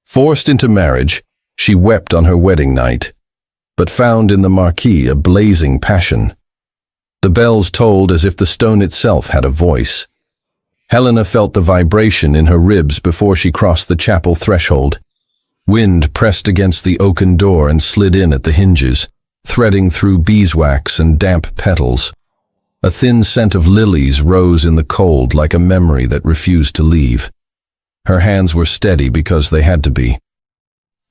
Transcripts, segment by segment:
Forced into marriage, she wept on her wedding night, but found in the Marquis a blazing passion. The bells tolled as if the stone itself had a voice. Helena felt the vibration in her ribs before she crossed the chapel threshold. Wind pressed against the oaken door and slid in at the hinges, threading through beeswax and damp petals. A thin scent of lilies rose in the cold like a memory that refused to leave. Her hands were steady because they had to be.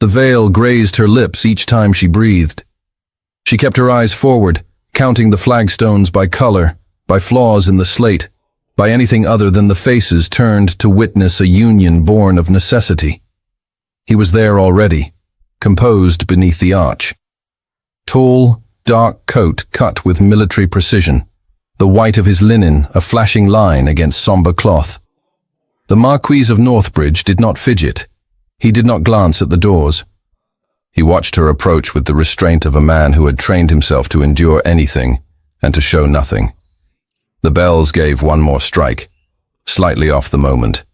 The veil grazed her lips each time she breathed. She kept her eyes forward, counting the flagstones by color, by flaws in the slate, by anything other than the faces turned to witness a union born of necessity. He was there already, composed beneath the arch. Tall, dark coat cut with military precision, the white of his linen a flashing line against somber cloth. The Marquis of Northbridge did not fidget. He did not glance at the doors. He watched her approach with the restraint of a man who had trained himself to endure anything and to show nothing. The bells gave one more strike, slightly off the moment.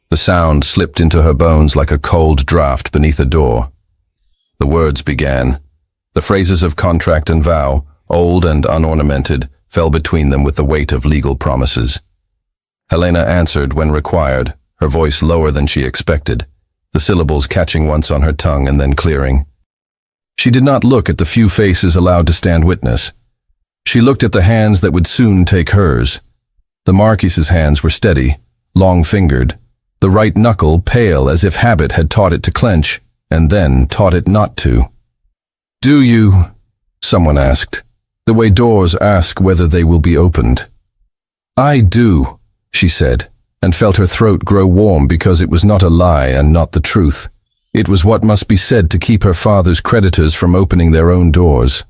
The sound slipped into her bones like a cold draught beneath a door. The words began. The phrases of contract and vow, old and unornamented, fell between them with the weight of legal promises. Helena answered when required, her voice lower than she expected, the syllables catching once on her tongue and then clearing. She did not look at the few faces allowed to stand witness. She looked at the hands that would soon take hers. The Marquis's hands were steady, long-fingered, the right knuckle pale as if habit had taught it to clench, and then taught it not to. "Do you?" someone asked, the way doors ask whether they will be opened. "I do," she said, and felt her throat grow warm because it was not a lie and not the truth. It was what must be said to keep her father's creditors from opening their own doors.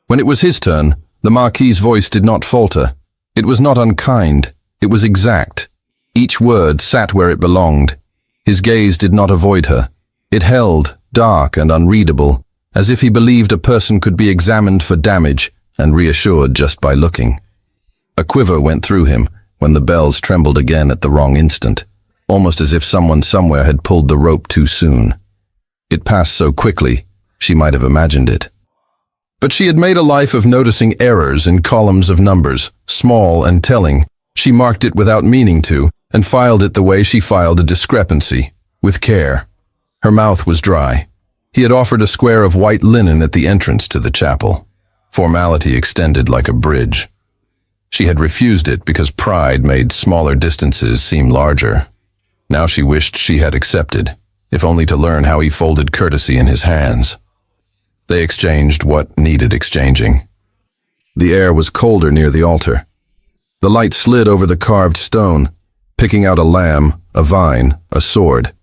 When it was his turn, the Marquis's voice did not falter. It was not unkind, it was exact. Each word sat where it belonged. His gaze did not avoid her. It held, dark and unreadable, as if he believed a person could be examined for damage and reassured just by looking. A quiver went through him when the bells trembled again at the wrong instant, almost as if someone somewhere had pulled the rope too soon. It passed so quickly, she might have imagined it. But she had made a life of noticing errors in columns of numbers, small and telling. She marked it without meaning to, and filed it the way she filed a discrepancy, with care. Her mouth was dry. He had offered a square of white linen at the entrance to the chapel. Formality extended like a bridge. She had refused it because pride made smaller distances seem larger. Now she wished she had accepted, if only to learn how he folded courtesy in his hands. They exchanged what needed exchanging. The air was colder near the altar. The light slid over the carved stone, picking out a lamb, a vine, a sword.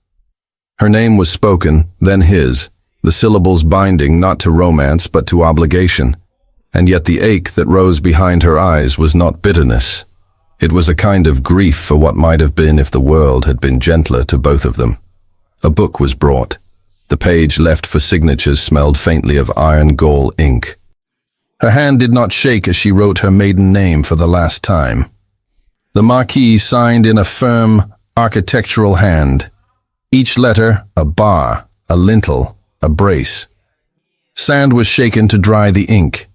Her name was spoken, then his, the syllables binding not to romance but to obligation, and yet the ache that rose behind her eyes was not bitterness. It was a kind of grief for what might have been if the world had been gentler to both of them. A book was brought. The page left for signatures smelled faintly of iron gall ink. Her hand did not shake as she wrote her maiden name for the last time. The Marquis signed in a firm, architectural hand. Each letter, a bar, a lintel, a brace. Sand was shaken to dry the ink.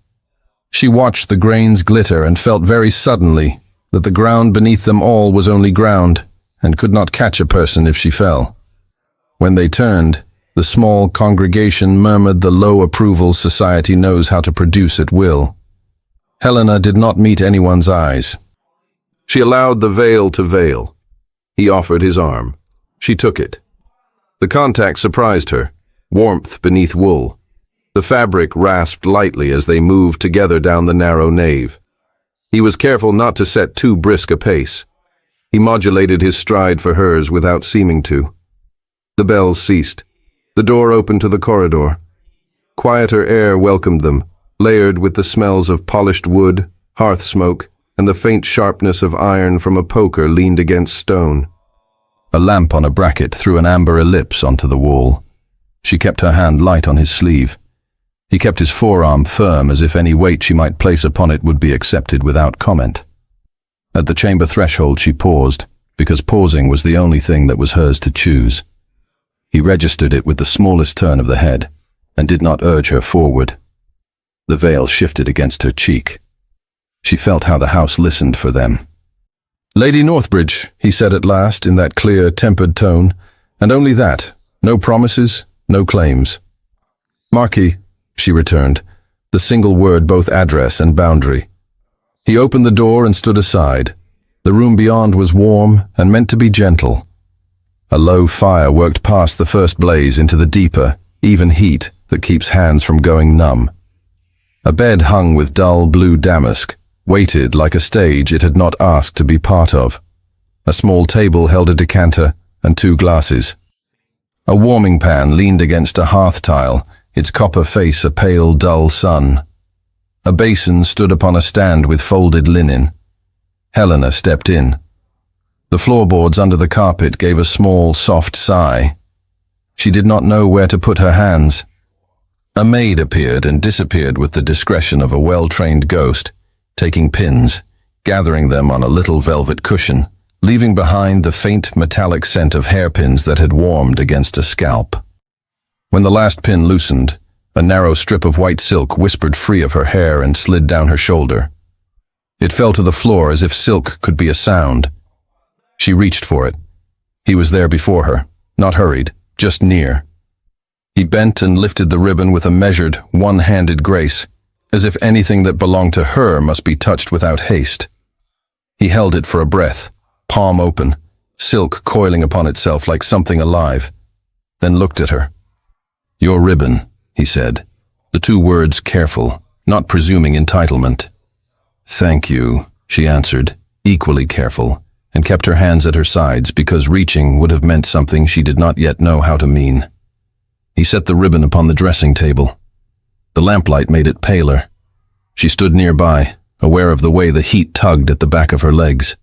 She watched the grains glitter and felt very suddenly that the ground beneath them all was only ground and could not catch a person if she fell. When they turned, the small congregation murmured the low approval society knows how to produce at will. Helena did not meet anyone's eyes. She allowed the veil to veil. He offered his arm. She took it. The contact surprised her, warmth beneath wool. The fabric rasped lightly as they moved together down the narrow nave. He was careful not to set too brisk a pace. He modulated his stride for hers without seeming to. The bells ceased. The door opened to the corridor. Quieter air welcomed them, layered with the smells of polished wood, hearth smoke, and the faint sharpness of iron from a poker leaned against stone. A lamp on a bracket threw an amber ellipse onto the wall. She kept her hand light on his sleeve. He kept his forearm firm as if any weight she might place upon it would be accepted without comment. At the chamber threshold she paused, because pausing was the only thing that was hers to choose. He registered it with the smallest turn of the head, and did not urge her forward. The veil shifted against her cheek. She felt how the house listened for them. "Lady Northbridge," he said at last in that clear, tempered tone, and only that, no promises, no claims. "Marquis," she returned, the single word both address and boundary. He opened the door and stood aside. The room beyond was warm and meant to be gentle. A low fire worked past the first blaze into the deeper, even heat that keeps hands from going numb. A bed hung with dull blue damask, weighted like a stage it had not asked to be part of. A small table held a decanter and 2 glasses. A warming pan leaned against a hearth tile, its copper face a pale, dull sun. A basin stood upon a stand with folded linen. Helena stepped in. The floorboards under the carpet gave a small, soft sigh. She did not know where to put her hands. A maid appeared and disappeared with the discretion of a well-trained ghost, taking pins, gathering them on a little velvet cushion, leaving behind the faint metallic scent of hairpins that had warmed against a scalp. When the last pin loosened, a narrow strip of white silk whispered free of her hair and slid down her shoulder. It fell to the floor as if silk could be a sound. She reached for it. He was there before her, not hurried, just near. He bent and lifted the ribbon with a measured, one-handed grace, as if anything that belonged to her must be touched without haste. He held it for a breath, palm open, silk coiling upon itself like something alive, then looked at her. "Your ribbon," he said, the 2 words careful, not presuming entitlement. "Thank you," she answered, equally careful, and kept her hands at her sides because reaching would have meant something she did not yet know how to mean. He set the ribbon upon the dressing table. The lamplight made it paler. She stood nearby, aware of the way the heat tugged at the back of her legs,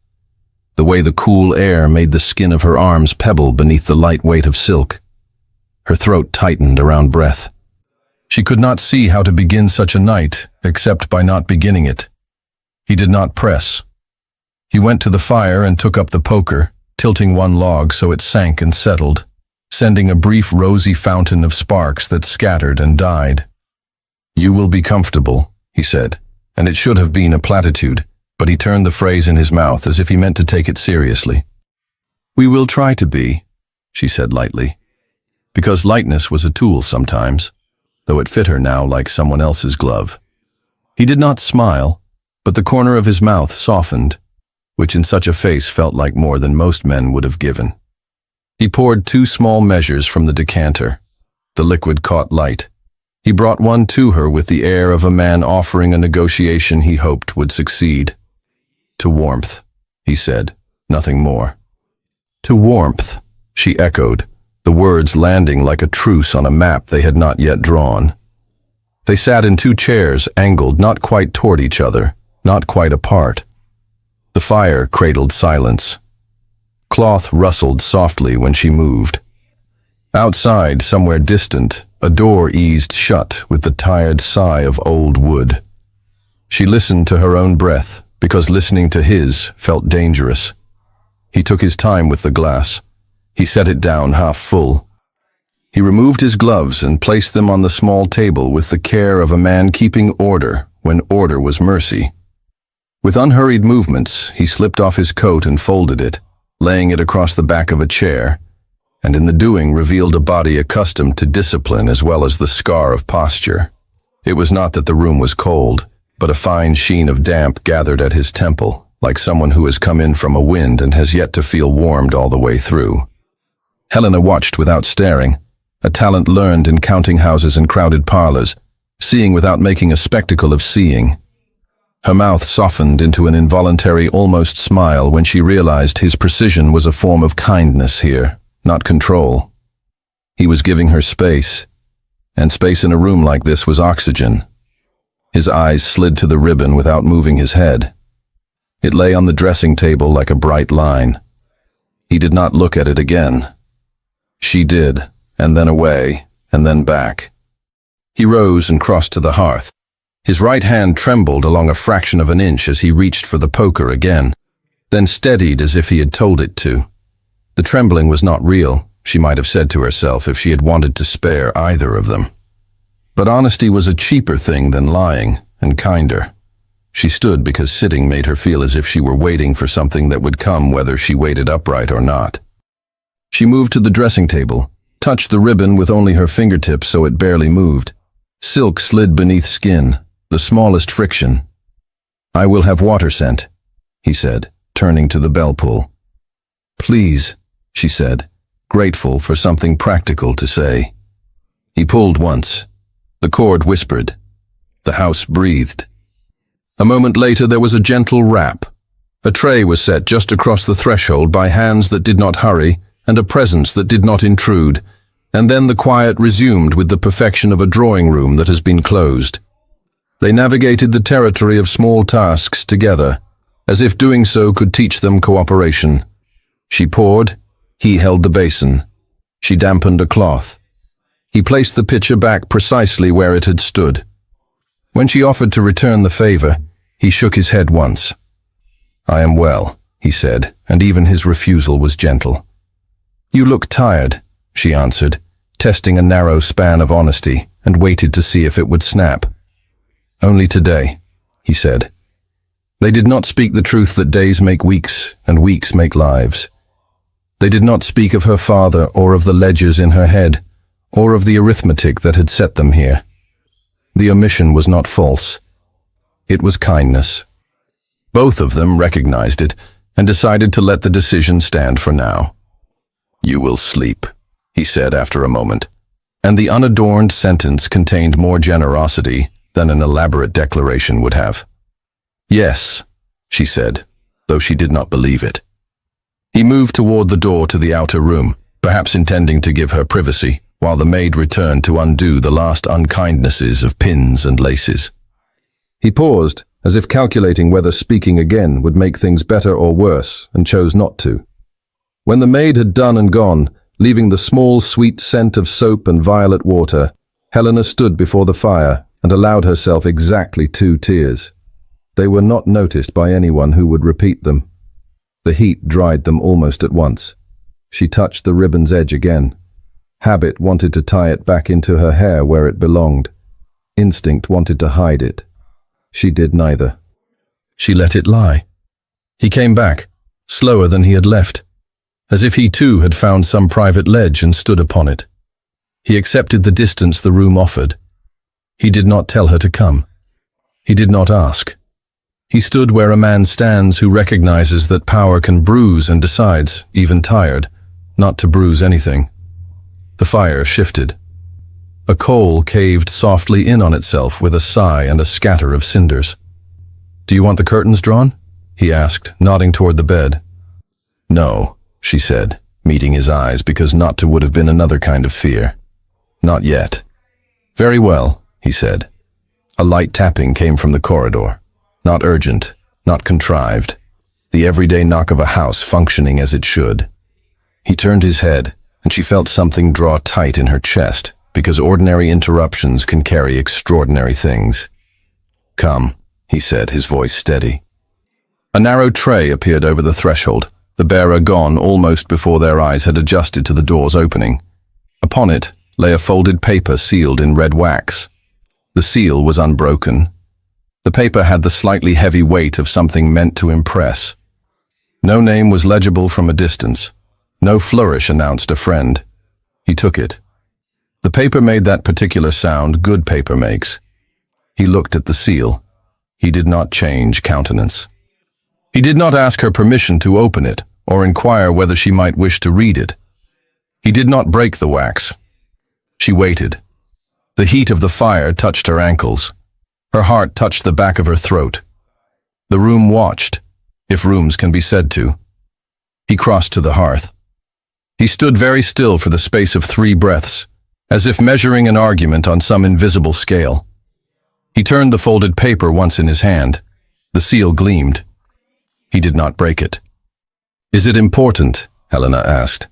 the way the cool air made the skin of her arms pebble beneath the light weight of silk. Her throat tightened around breath. She could not see how to begin such a night except by not beginning it. He did not press. He went to the fire and took up the poker, tilting one log so it sank and settled, sending a brief rosy fountain of sparks that scattered and died. "You will be comfortable," he said, and it should have been a platitude, but he turned the phrase in his mouth as if he meant to take it seriously. "We will try to be," she said lightly, because lightness was a tool sometimes, though it fit her now like someone else's glove. He did not smile, but the corner of his mouth softened, which in such a face felt like more than most men would have given. He poured 2 small measures from the decanter. The liquid caught light. He brought one to her with the air of a man offering a negotiation he hoped would succeed. "To warmth," he said, nothing more. "To warmth," she echoed, the words landing like a truce on a map they had not yet drawn. They sat in 2 chairs, angled not quite toward each other, not quite apart. The fire cradled silence. Cloth rustled softly when she moved. Outside, somewhere distant, a door eased shut with the tired sigh of old wood. She listened to her own breath, because listening to his felt dangerous. He took his time with the glass. He set it down half full. He removed his gloves and placed them on the small table with the care of a man keeping order when order was mercy. With unhurried movements, he slipped off his coat and folded it, laying it across the back of a chair, and in the doing revealed a body accustomed to discipline as well as the scar of posture. It was not that the room was cold, but a fine sheen of damp gathered at his temple, like someone who has come in from a wind and has yet to feel warmed all the way through. Helena watched without staring, a talent learned in counting houses and crowded parlors, seeing without making a spectacle of seeing. Her mouth softened into an involuntary, almost smile when she realized his precision was a form of kindness here, not control. He was giving her space, and space in a room like this was oxygen. His eyes slid to the ribbon without moving his head. It lay on the dressing table like a bright line. He did not look at it again. She did, and then away, and then back. He rose and crossed to the hearth. His right hand trembled along a fraction of an inch as he reached for the poker again, then steadied as if he had told it to. The trembling was not real, she might have said to herself if she had wanted to spare either of them. But honesty was a cheaper thing than lying, and kinder. She stood because sitting made her feel as if she were waiting for something that would come whether she waited upright or not. She moved to the dressing table, touched the ribbon with only her fingertips so it barely moved. Silk slid beneath skin, the smallest friction. "I will have water sent," he said, turning to the bell pull. "Please," she said, grateful for something practical to say. He pulled once. The cord whispered. The house breathed. A moment later there was a gentle rap. A tray was set just across the threshold by hands that did not hurry and a presence that did not intrude, and then the quiet resumed with the perfection of a drawing room that has been closed. They navigated the territory of small tasks together, as if doing so could teach them cooperation. She poured, he held the basin. She dampened a cloth. He placed the pitcher back precisely where it had stood. When she offered to return the favor, he shook his head once. "I am well," he said, and even his refusal was gentle. "You look tired," she answered, testing a narrow span of honesty, and waited to see if it would snap. "Only today," he said. They did not speak the truth that days make weeks and weeks make lives. They did not speak of her father or of the ledgers in her head, or of the arithmetic that had set them here. The omission was not false. It was kindness. Both of them recognized it and decided to let the decision stand for now. "You will sleep," he said after a moment, and the unadorned sentence contained more generosity than an elaborate declaration would have. "Yes," she said, though she did not believe it. He moved toward the door to the outer room, perhaps intending to give her privacy, while the maid returned to undo the last unkindnesses of pins and laces. He paused, as if calculating whether speaking again would make things better or worse, and chose not to. When the maid had done and gone, leaving the small sweet scent of soap and violet water, Helena stood before the fire and allowed herself exactly 2 tears. They were not noticed by anyone who would repeat them. The heat dried them almost at once. She touched the ribbon's edge again. Habit wanted to tie it back into her hair where it belonged. Instinct wanted to hide it. She did neither. She let it lie. He came back, slower than he had left, as if he too had found some private ledge and stood upon it. He accepted the distance the room offered. He did not tell her to come. He did not ask. He stood where a man stands who recognizes that power can bruise and decides, even tired, not to bruise anything. The fire shifted. A coal caved softly in on itself with a sigh and a scatter of cinders. "Do you want the curtains drawn?" he asked, nodding toward the bed. "No," she said, meeting his eyes because not to would have been another kind of fear. "Not yet." "Very well," he said. A light tapping came from the corridor. Not urgent, not contrived. The everyday knock of a house functioning as it should. He turned his head, and she felt something draw tight in her chest, because ordinary interruptions can carry extraordinary things. "Come," he said, his voice steady. A narrow tray appeared over the threshold, the bearer gone almost before their eyes had adjusted to the door's opening. Upon it lay a folded paper sealed in red wax. The seal was unbroken. The paper had the slightly heavy weight of something meant to impress. No name was legible from a distance. No flourish announced a friend. He took it. The paper made that particular sound good paper makes. He looked at the seal. He did not change countenance. He did not ask her permission to open it or inquire whether she might wish to read it. He did not break the wax. She waited. The heat of the fire touched her ankles. Her heart touched the back of her throat. The room watched, if rooms can be said to. He crossed to the hearth. He stood very still for the space of 3 breaths, as if measuring an argument on some invisible scale. He turned the folded paper once in his hand. The seal gleamed. He did not break it. "Is it important?" Helena asked.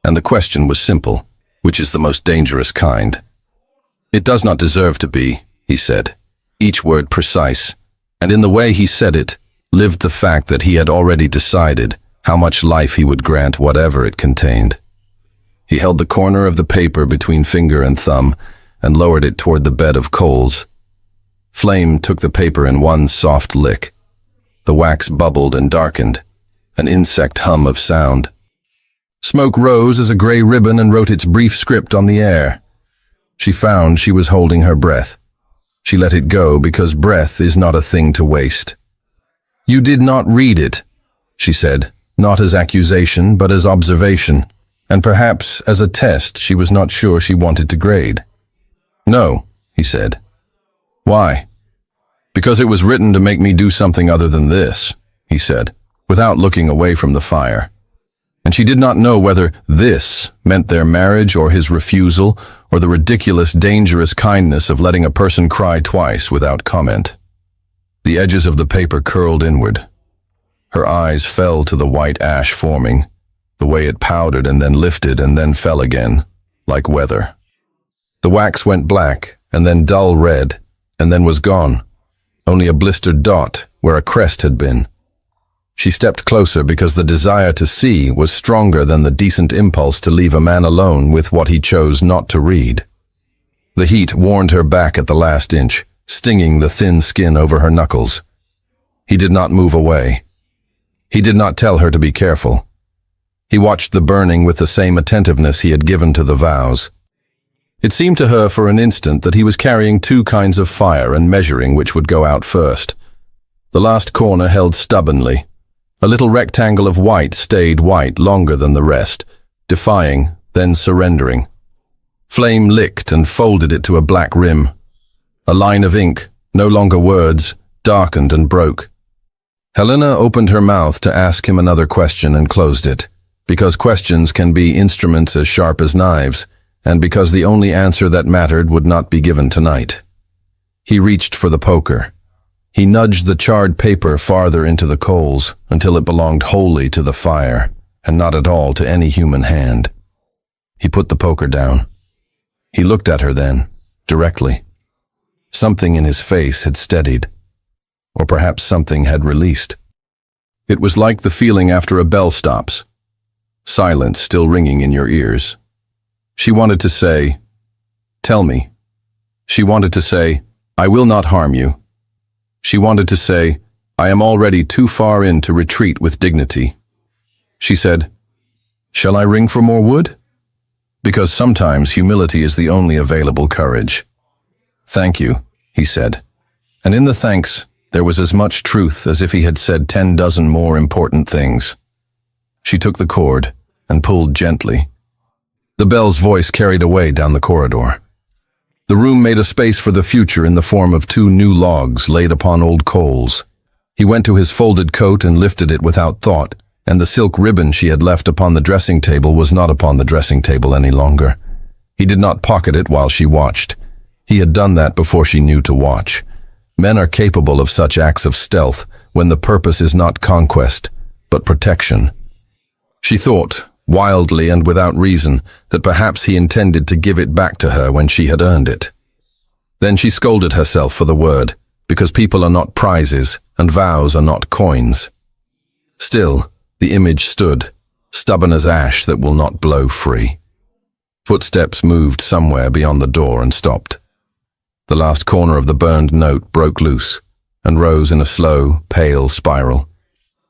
And the question was simple, which is the most dangerous kind. "It does not deserve to be," he said, each word precise, and in the way he said it, lived the fact that he had already decided how much life he would grant whatever it contained. He held the corner of the paper between finger and thumb and lowered it toward the bed of coals. Flame took the paper in one soft lick. The wax bubbled and darkened, an insect hum of sound. Smoke rose as a gray ribbon and wrote its brief script on the air. She found she was holding her breath. She let it go because breath is not a thing to waste. "You did not read it," she said, not as accusation but as observation, and perhaps as a test she was not sure she wanted to grade. "No," he said. "Why?" "Because it was written to make me do something other than this," he said, without looking away from the fire. And she did not know whether this meant their marriage or his refusal or the ridiculous, dangerous kindness of letting a person cry twice without comment. The edges of the paper curled inward. Her eyes fell to the white ash forming, the way it powdered and then lifted and then fell again, like weather. The wax went black and then dull red and then was gone, only a blistered dot where a crest had been. She stepped closer because the desire to see was stronger than the decent impulse to leave a man alone with what he chose not to read. The heat warned her back at the last inch, stinging the thin skin over her knuckles. He did not move away. He did not tell her to be careful. He watched the burning with the same attentiveness he had given to the vows. It seemed to her for an instant that he was carrying two kinds of fire and measuring which would go out first. The last corner held stubbornly. A little rectangle of white stayed white longer than the rest, defying, then surrendering. Flame licked and folded it to a black rim. A line of ink, no longer words, darkened and broke. Helena opened her mouth to ask him another question and closed it, because questions can be instruments as sharp as knives, and because the only answer that mattered would not be given tonight. He reached for the poker. He nudged the charred paper farther into the coals until it belonged wholly to the fire and not at all to any human hand. He put the poker down. He looked at her then, directly. Something in his face had steadied, or perhaps something had released. It was like the feeling after a bell stops, silence still ringing in your ears. She wanted to say, "Tell me." She wanted to say, "I will not harm you." She wanted to say, "I am already too far in to retreat with dignity." She said, "Shall I ring for more wood?" Because sometimes humility is the only available courage. "Thank you," he said, and in the thanks there was as much truth as if he had said 10 dozen more important things. She took the cord and pulled gently. The bell's voice carried away down the corridor. The room made a space for the future in the form of 2 new logs laid upon old coals. He went to his folded coat and lifted it without thought, and the silk ribbon she had left upon the dressing table was not upon the dressing table any longer. He did not pocket it while she watched. He had done that before she knew to watch. Men are capable of such acts of stealth when the purpose is not conquest, but protection. She thought, wildly and without reason, that perhaps he intended to give it back to her when she had earned it. Then she scolded herself for the word, because people are not prizes and vows are not coins. Still, the image stood, stubborn as ash that will not blow free. Footsteps moved somewhere beyond the door and stopped. The last corner of the burned note broke loose and rose in a slow, pale spiral,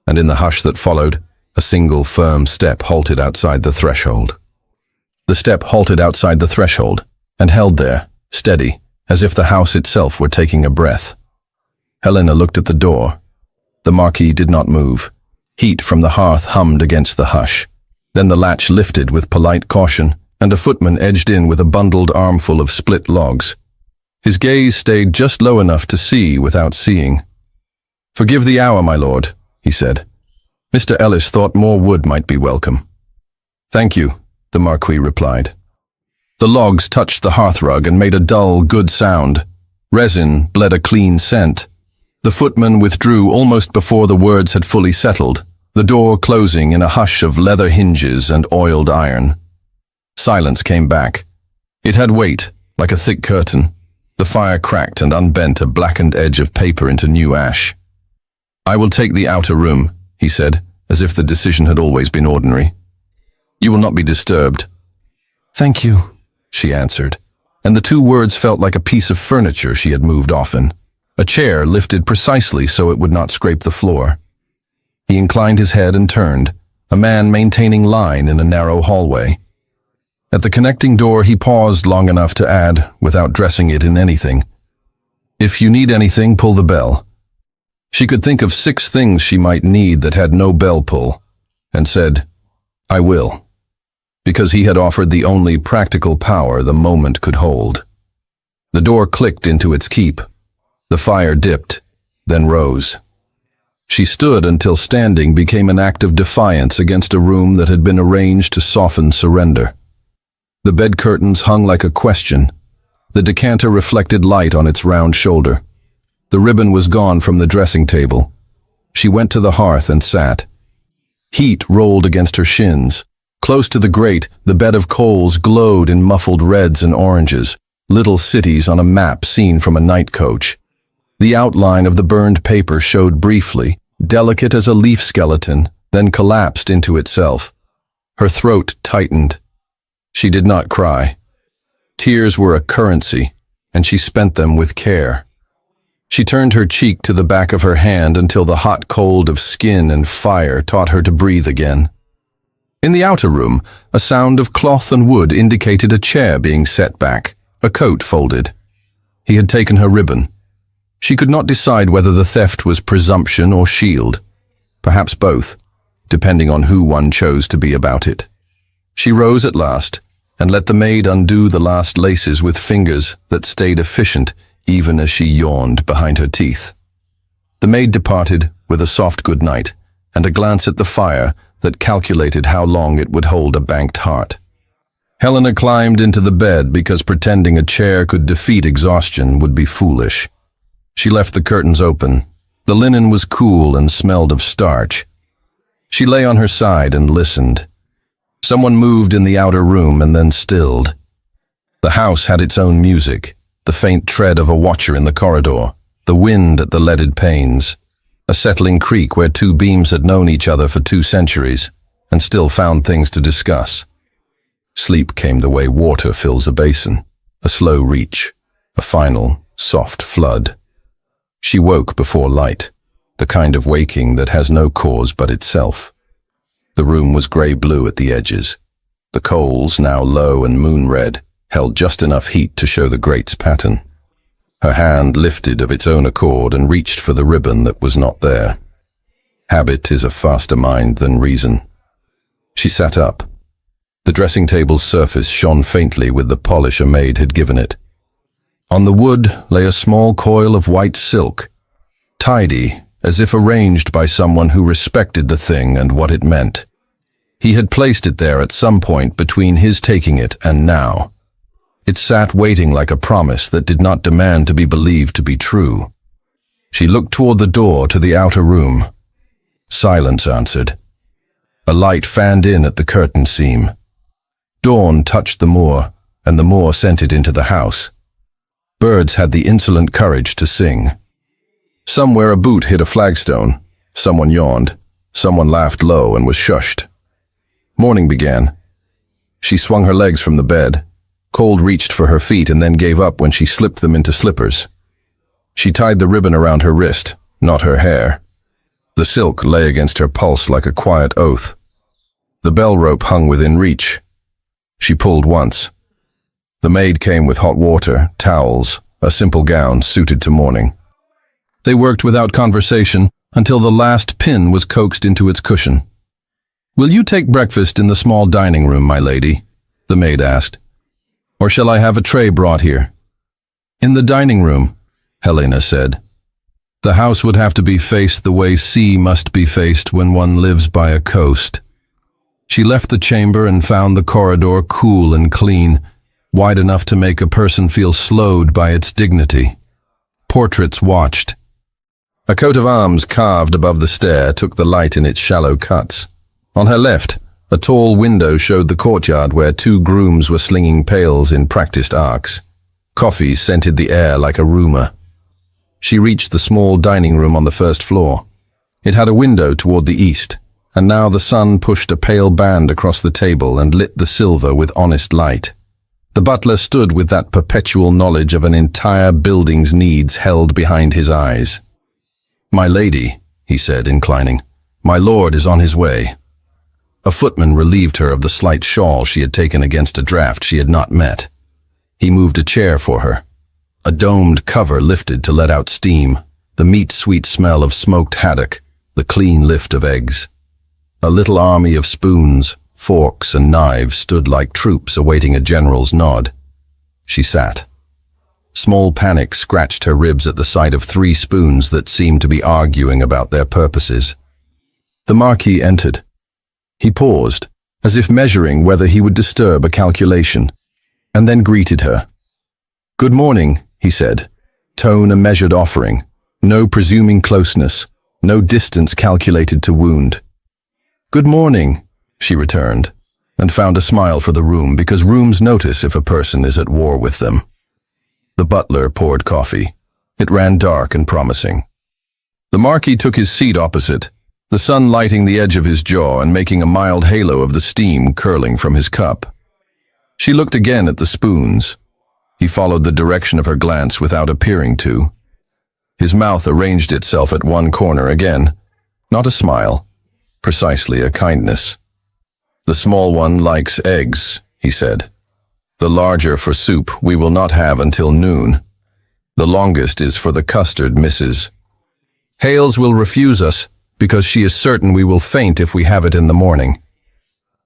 and in the hush that followed, a single firm step halted outside the threshold. The step halted outside the threshold and held there, steady, as if the house itself were taking a breath. Helena looked at the door. The Marquis did not move. Heat from the hearth hummed against the hush. Then the latch lifted with polite caution, and a footman edged in with a bundled armful of split logs. His gaze stayed just low enough to see without seeing. "Forgive the hour, my lord," he said. "Mr. Ellis thought more wood might be welcome." "Thank you," the Marquis replied. The logs touched the hearthrug and made a dull, good sound. Resin bled a clean scent. The footman withdrew almost before the words had fully settled, the door closing in a hush of leather hinges and oiled iron. Silence came back. It had weight, like a thick curtain. The fire cracked and unbent a blackened edge of paper into new ash. "I will take the outer room," he said, as if the decision had always been ordinary. "You will not be disturbed." "Thank you," she answered, and the two words felt like a piece of furniture she had moved often, a chair lifted precisely so it would not scrape the floor. He inclined his head and turned, a man maintaining line in a narrow hallway. At the connecting door he paused long enough to add, without dressing it in anything, "If you need anything, pull the bell." She could think of 6 things she might need that had no bell pull, and said, "I will," because he had offered the only practical power the moment could hold. The door clicked into its keep. The fire dipped, then rose. She stood until standing became an act of defiance against a room that had been arranged to soften surrender. The bed curtains hung like a question. The decanter reflected light on its round shoulder. The ribbon was gone from the dressing table. She went to the hearth and sat. Heat rolled against her shins. Close to the grate, the bed of coals glowed in muffled reds and oranges, little cities on a map seen from a night coach. The outline of the burned paper showed briefly, delicate as a leaf skeleton, then collapsed into itself. Her throat tightened. She did not cry. Tears were a currency, and she spent them with care. She turned her cheek to the back of her hand until the hot cold of skin and fire taught her to breathe again. In the outer room, a sound of cloth and wood indicated a chair being set back, a coat folded. He had taken her ribbon. She could not decide whether the theft was presumption or shield. Perhaps both, depending on who one chose to be about it. She rose at last, and let the maid undo the last laces with fingers that stayed efficient even as she yawned behind her teeth. The maid departed with a soft good night, and a glance at the fire that calculated how long it would hold a banked heart. Helena climbed into the bed because pretending a chair could defeat exhaustion would be foolish. She left the curtains open. The linen was cool and smelled of starch. She lay on her side and listened. Someone moved in the outer room and then stilled. The house had its own music, the faint tread of a watcher in the corridor, the wind at the leaded panes, a settling creak where 2 beams had known each other for 2 centuries and still found things to discuss. Sleep came the way water fills a basin, a slow reach, a final, soft flood. She woke before light, the kind of waking that has no cause but itself. The room was grey-blue at the edges. The coals, now low and moon-red, held just enough heat to show the grate's pattern. Her hand lifted of its own accord and reached for the ribbon that was not there. Habit is a faster mind than reason. She sat up. The dressing table's surface shone faintly with the polish a maid had given it. On the wood lay a small coil of white silk, tidy, as if arranged by someone who respected the thing and what it meant. He had placed it there at some point between his taking it and now. It sat waiting like a promise that did not demand to be believed to be true. She looked toward the door to the outer room. Silence answered. A light fanned in at the curtain seam. Dawn touched the moor, and the moor sent it into the house. Birds had the insolent courage to sing. Somewhere a boot hit a flagstone. Someone yawned. Someone laughed low and was shushed. Morning began. She swung her legs from the bed. Cold reached for her feet and then gave up when she slipped them into slippers. She tied the ribbon around her wrist, not her hair. The silk lay against her pulse like a quiet oath. The bell rope hung within reach. She pulled once. The maid came with hot water, towels, a simple gown suited to morning. They worked without conversation until the last pin was coaxed into its cushion. "Will you take breakfast in the small dining room, my lady?" the maid asked. "Or shall I have a tray brought here?" "In the dining room," Helena said. The house would have to be faced the way sea must be faced when one lives by a coast. She left the chamber and found the corridor cool and clean, wide enough to make a person feel slowed by its dignity. Portraits watched. A coat of arms carved above the stair took the light in its shallow cuts. On her left, a tall window showed the courtyard where 2 grooms were slinging pails in practiced arcs. Coffee scented the air like a rumour. She reached the small dining room on the first floor. It had a window toward the east, and now the sun pushed a pale band across the table and lit the silver with honest light. The butler stood with that perpetual knowledge of an entire building's needs held behind his eyes. "My lady," he said, inclining, "my lord is on his way." A footman relieved her of the slight shawl she had taken against a draught she had not met. He moved a chair for her. A domed cover lifted to let out steam, the meat-sweet smell of smoked haddock, the clean lift of eggs. A little army of spoons, forks, and knives stood like troops awaiting a general's nod. She sat. Small panic scratched her ribs at the sight of 3 spoons that seemed to be arguing about their purposes. The Marquis entered. He paused, as if measuring whether he would disturb a calculation, and then greeted her. "Good morning," he said, tone a measured offering, no presuming closeness, no distance calculated to wound. "Good morning," she returned, and found a smile for the room because rooms notice if a person is at war with them. The butler poured coffee. It ran dark and promising. The Marquis took his seat opposite, the sun lighting the edge of his jaw and making a mild halo of the steam curling from his cup. She looked again at the spoons. He followed the direction of her glance without appearing to. His mouth arranged itself at one corner again. Not a smile, precisely a kindness. "The small one likes eggs," he said. "The larger for soup we will not have until noon. The longest is for the custard, Mrs. Hales will refuse us, because she is certain we will faint if we have it in the morning.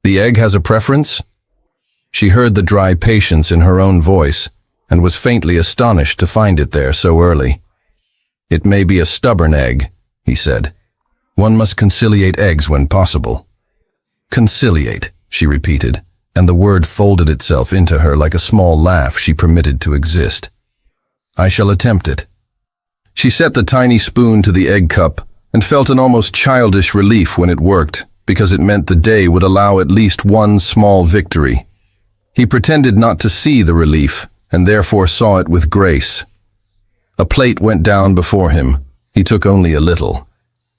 The egg has a preference?" She heard the dry patience in her own voice, and was faintly astonished to find it there so early. "It may be a stubborn egg," he said. "One must conciliate eggs when possible." "Conciliate," she repeated, and the word folded itself into her like a small laugh she permitted to exist. "I shall attempt it." She set the tiny spoon to the egg cup and felt an almost childish relief when it worked, because it meant the day would allow at least one small victory. He pretended not to see the relief, and therefore saw it with grace. A plate went down before him. He took only a little.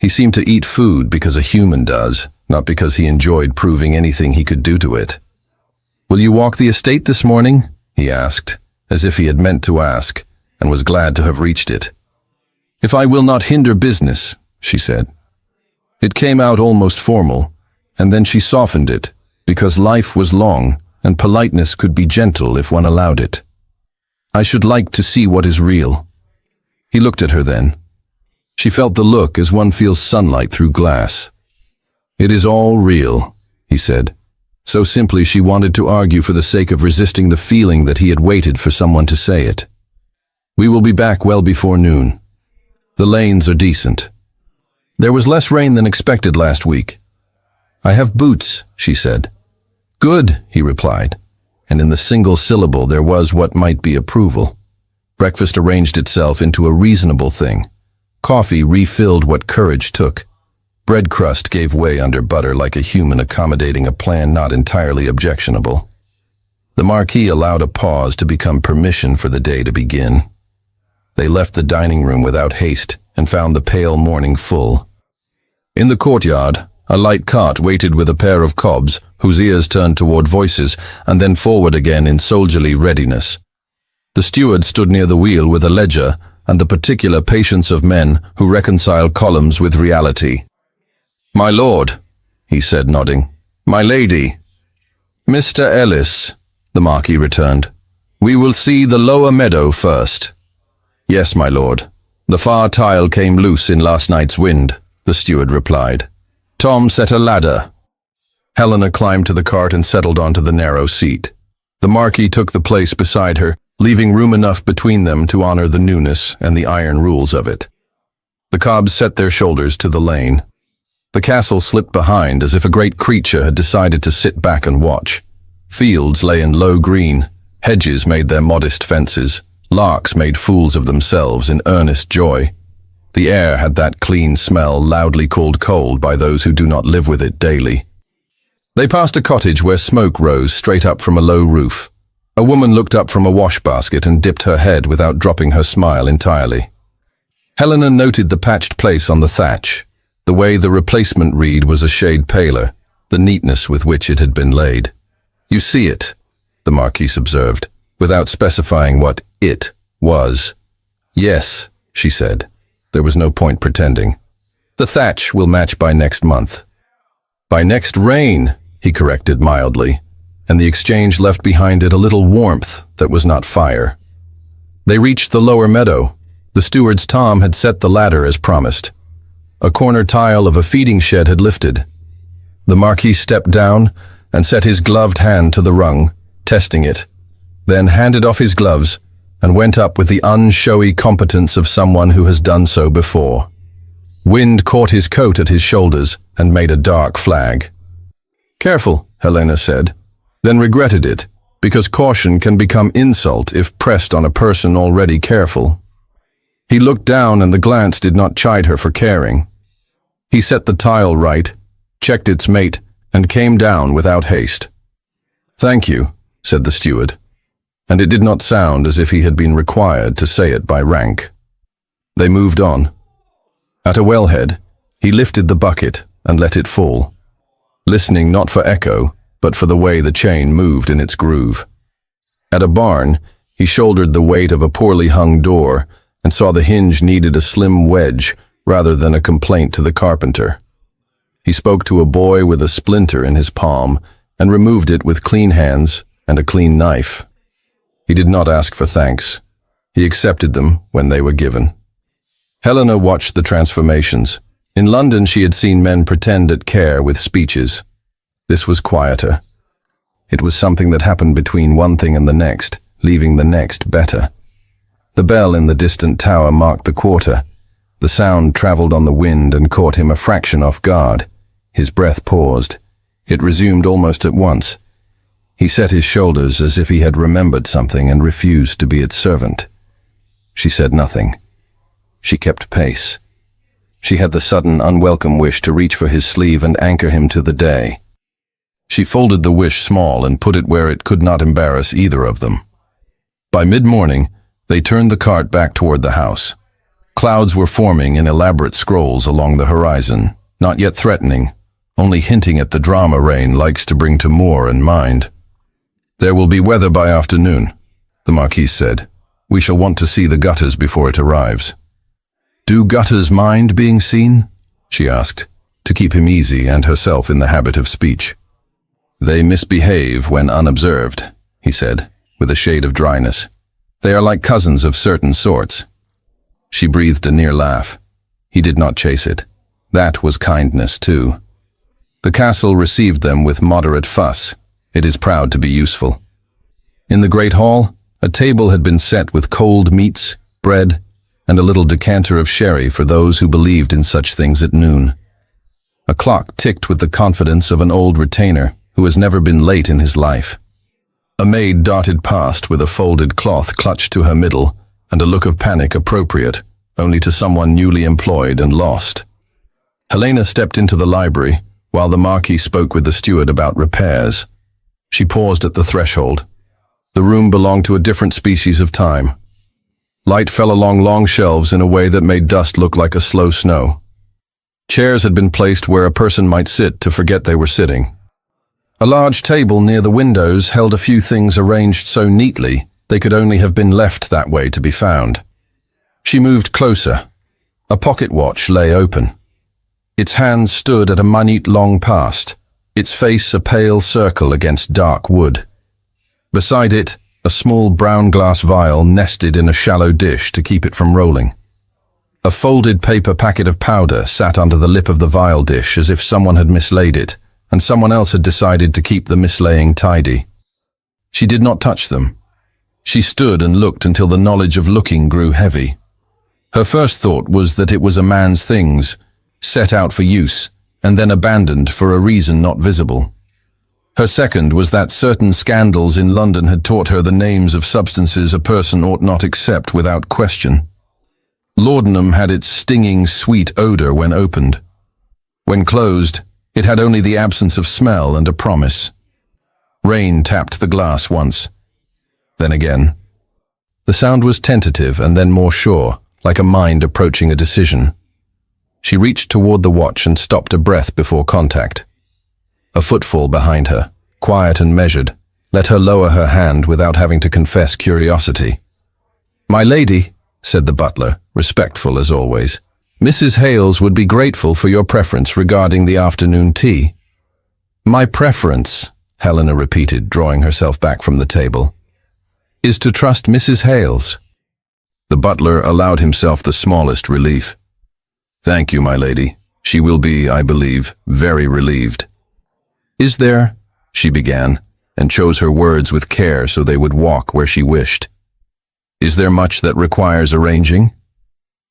He seemed to eat food because a human does, not because he enjoyed proving anything he could do to it. "Will you walk the estate this morning?" he asked, as if he had meant to ask, and was glad to have reached it. "If I will not hinder business," she said. It came out almost formal, and then she softened it, because life was long, and politeness could be gentle if one allowed it. "I should like to see what is real." He looked at her then. She felt the look as one feels sunlight through glass. "It is all real," he said, so simply she wanted to argue for the sake of resisting the feeling that he had waited for someone to say it. "We will be back well before noon. The lanes are decent. There was less rain than expected last week." "I have boots," she said. "Good," he replied, and in the single syllable there was what might be approval. Breakfast arranged itself into a reasonable thing. Coffee refilled what courage took. Bread crust gave way under butter like a human accommodating a plan not entirely objectionable. The Marquis allowed a pause to become permission for the day to begin. They left the dining room without haste and found the pale morning full. In the courtyard, a light cart waited with a pair of cobs whose ears turned toward voices and then forward again in soldierly readiness. The steward stood near the wheel with a ledger and the particular patience of men who reconcile columns with reality. "My lord," he said, nodding. "My lady." "Mr. Ellis," the Marquis returned. "We will see the lower meadow first." "Yes, my lord. The far tile came loose in last night's wind," the steward replied. "Tom set a ladder." Helena climbed to the cart and settled onto the narrow seat. The Marquis took the place beside her, leaving room enough between them to honor the newness and the iron rules of it. The cobs set their shoulders to the lane. The castle slipped behind as if a great creature had decided to sit back and watch. Fields lay in low green, hedges made their modest fences, larks made fools of themselves in earnest joy. The air had that clean smell loudly called cold by those who do not live with it daily. They passed a cottage where smoke rose straight up from a low roof. A woman looked up from a wash basket and dipped her head without dropping her smile entirely. Helena noted the patched place on the thatch. The way the replacement reed was a shade paler, the neatness with which it had been laid. "You see it," the Marquis observed, without specifying what "it" was. "Yes," she said. There was no point pretending. "The thatch will match by next month." "By next rain," he corrected mildly, and the exchange left behind it a little warmth that was not fire. They reached the lower meadow. The steward's Tom had set the ladder as promised. A corner tile of a feeding shed had lifted. The Marquis stepped down and set his gloved hand to the rung, testing it, then handed off his gloves and went up with the unshowy competence of someone who has done so before. Wind caught his coat at his shoulders and made a dark flag. "Careful," Helena said, then regretted it, because caution can become insult if pressed on a person already careful. He looked down and the glance did not chide her for caring. He set the tile right, checked its mate, and came down without haste. "Thank you," said the steward, and it did not sound as if he had been required to say it by rank. They moved on. At a wellhead, he lifted the bucket and let it fall, listening not for echo, but for the way the chain moved in its groove. At a barn, he shouldered the weight of a poorly hung door and saw the hinge needed a slim wedge rather than a complaint to the carpenter. He spoke to a boy with a splinter in his palm and removed it with clean hands and a clean knife. He did not ask for thanks. He accepted them when they were given. Helena watched the transformations. In London she had seen men pretend at care with speeches. This was quieter. It was something that happened between one thing and the next, leaving the next better. The bell in the distant tower marked the quarter. The sound traveled on the wind and caught him a fraction off guard. His breath paused. It resumed almost at once. He set his shoulders as if he had remembered something and refused to be its servant. She said nothing. She kept pace. She had the sudden, unwelcome wish to reach for his sleeve and anchor him to the day. She folded the wish small and put it where it could not embarrass either of them. By mid-morning, they turned the cart back toward the house. Clouds were forming in elaborate scrolls along the horizon, not yet threatening, only hinting at the drama rain likes to bring to moor and mind. "There will be weather by afternoon," the Marquis said. "We shall want to see the gutters before it arrives." "Do gutters mind being seen?" she asked, to keep him easy and herself in the habit of speech. "They misbehave when unobserved," he said, with a shade of dryness. "They are like cousins of certain sorts." She breathed a near laugh. He did not chase it. That was kindness, too. The castle received them with moderate fuss. It is proud to be useful. In the great hall, a table had been set with cold meats, bread, and a little decanter of sherry for those who believed in such things at noon. A clock ticked with the confidence of an old retainer who has never been late in his life. A maid darted past with a folded cloth clutched to her middle and a look of panic appropriate only to someone newly employed and lost. Helena stepped into the library while the Marquis spoke with the steward about repairs. She paused at the threshold. The room belonged to a different species of time. Light fell along long shelves in a way that made dust look like a slow snow. Chairs had been placed where a person might sit to forget they were sitting. A large table near the windows held a few things arranged so neatly they could only have been left that way to be found. She moved closer. A pocket watch lay open. Its hands stood at a minute long past, its face a pale circle against dark wood. Beside it, a small brown glass vial nested in a shallow dish to keep it from rolling. A folded paper packet of powder sat under the lip of the vial dish as if someone had mislaid it, and someone else had decided to keep the mislaying tidy. She did not touch them. She stood and looked until the knowledge of looking grew heavy. Her first thought was that it was a man's things, set out for use, and then abandoned for a reason not visible. Her second was that certain scandals in London had taught her the names of substances a person ought not accept without question. Laudanum had its stinging, sweet odor when opened. When closed, it had only the absence of smell and a promise. Rain tapped the glass once. Then again. The sound was tentative and then more sure, like a mind approaching a decision. She reached toward the watch and stopped a breath before contact. A footfall behind her, quiet and measured, let her lower her hand without having to confess curiosity. "My lady," said the butler, respectful as always, "Mrs. Hales would be grateful for your preference regarding the afternoon tea." "My preference," Helena repeated, drawing herself back from the table, "is to trust Mrs. Hales." The butler allowed himself the smallest relief. "Thank you, my lady. She will be, I believe, very relieved." "Is there," she began, and chose her words with care so they would walk where she wished. "Is there much that requires arranging?"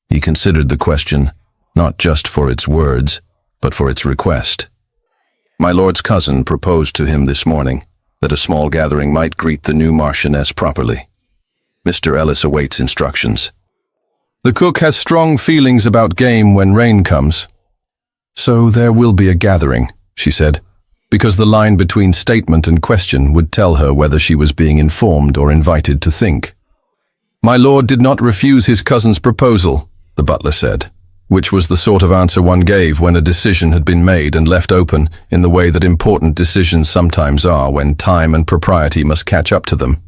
He considered the question, not just for its words, but for its request. My lord's cousin proposed to him this morning that a small gathering might greet the new Marchioness properly. Mr. Ellis awaits instructions. "The cook has strong feelings about game when rain comes." "So there will be a gathering," she said, because the line between statement and question would tell her whether she was being informed or invited to think. "My lord did not refuse his cousin's proposal," the butler said, which was the sort of answer one gave when a decision had been made and left open in the way that important decisions sometimes are when time and propriety must catch up to them.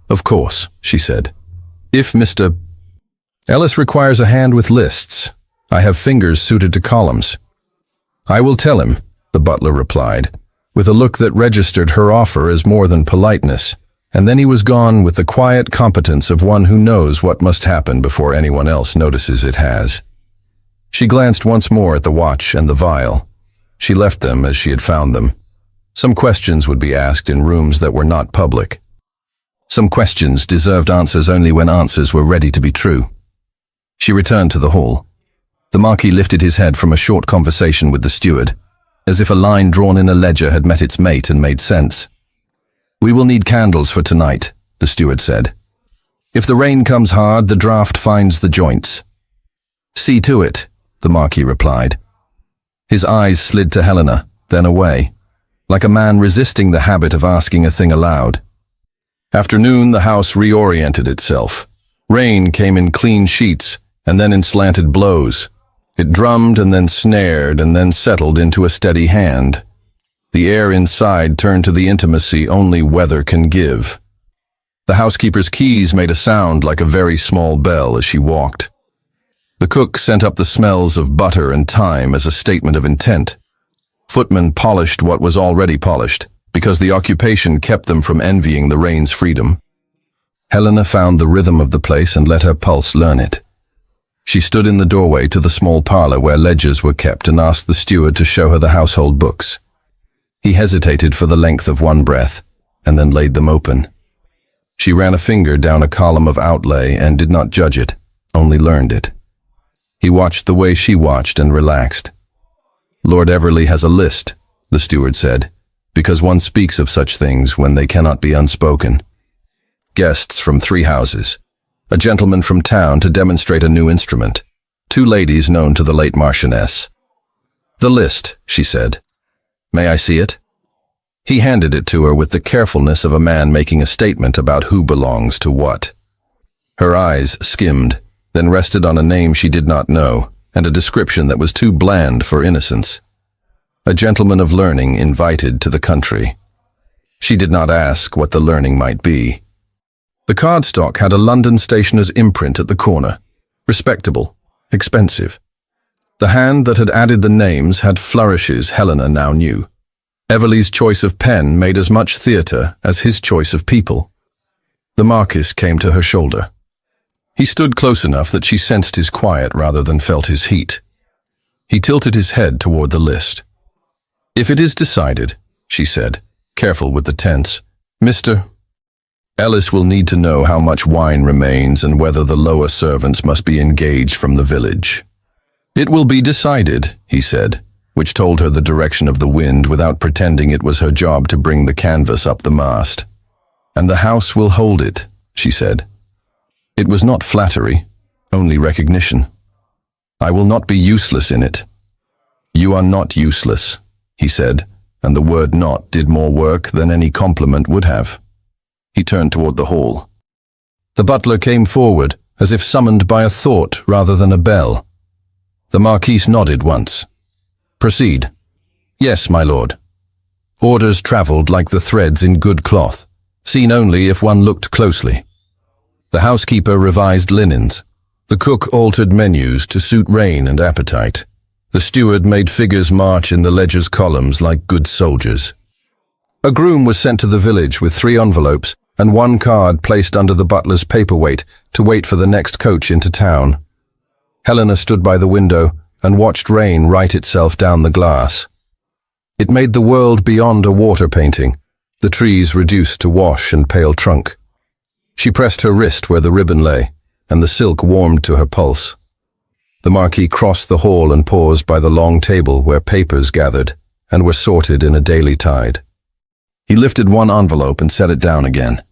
"Of course," she said. "If Mr. Ellis requires a hand with lists, I have fingers suited to columns." "I will tell him," the butler replied, with a look that registered her offer as more than politeness, and then he was gone with the quiet competence of one who knows what must happen before anyone else notices it has. She glanced once more at the watch and the vial. She left them as she had found them. Some questions would be asked in rooms that were not public. Some questions deserved answers only when answers were ready to be true. She returned to the hall. The Marquis lifted his head from a short conversation with the steward, as if a line drawn in a ledger had met its mate and made sense. "We will need candles for tonight," the steward said. "If the rain comes hard, the draught finds the joints." "See to it," the Marquis replied. His eyes slid to Helena, then away, like a man resisting the habit of asking a thing aloud. After noon, the house reoriented itself. Rain came in clean sheets, and then in slanted blows. It drummed and then snared and then settled into a steady hand. The air inside turned to the intimacy only weather can give. The housekeeper's keys made a sound like a very small bell as she walked. The cook sent up the smells of butter and thyme as a statement of intent. Footmen polished what was already polished, because the occupation kept them from envying the rain's freedom. Helena found the rhythm of the place and let her pulse learn it. She stood in the doorway to the small parlor where ledgers were kept and asked the steward to show her the household books. He hesitated for the length of one breath, and then laid them open. She ran a finger down a column of outlay and did not judge it, only learned it. He watched the way she watched and relaxed. "Lord Everley has a list," the steward said, because one speaks of such things when they cannot be unspoken. "Guests from 3 houses. A gentleman from town to demonstrate a new instrument. 2 ladies known to the late Marchioness." "The list," she said. "May I see it?" He handed it to her with the carefulness of a man making a statement about who belongs to what. Her eyes skimmed, then rested on a name she did not know, and a description that was too bland for innocence. A gentleman of learning invited to the country. She did not ask what the learning might be. The cardstock had a London stationer's imprint at the corner. Respectable, expensive. The hand that had added the names had flourishes Helena now knew. Everley's choice of pen made as much theatre as his choice of people. The Marquis came to her shoulder. He stood close enough that she sensed his quiet rather than felt his heat. He tilted his head toward the list. "If it is decided," she said, careful with the tense, "Mr. Ellis will need to know how much wine remains and whether the lower servants must be engaged from the village." "It will be decided," he said, which told her the direction of the wind without pretending it was her job to bring the canvas up the mast. "And the house will hold it," she said. It was not flattery, only recognition. "I will not be useless in it." "You are not useless," he said, and the word "not" did more work than any compliment would have. He turned toward the hall. The butler came forward, as if summoned by a thought rather than a bell. The Marquis nodded once. "Proceed." "Yes, my lord." Orders travelled like the threads in good cloth, seen only if one looked closely. The housekeeper revised linens. The cook altered menus to suit rain and appetite. The steward made figures march in the ledger's columns like good soldiers. A groom was sent to the village with 3 envelopes and 1 card placed under the butler's paperweight to wait for the next coach into town. Helena stood by the window and watched rain write itself down the glass. It made the world beyond a water painting, the trees reduced to wash and pale trunk. She pressed her wrist where the ribbon lay, and the silk warmed to her pulse. The Marquis crossed the hall and paused by the long table where papers gathered and were sorted in a daily tide. He lifted 1 envelope and set it down again.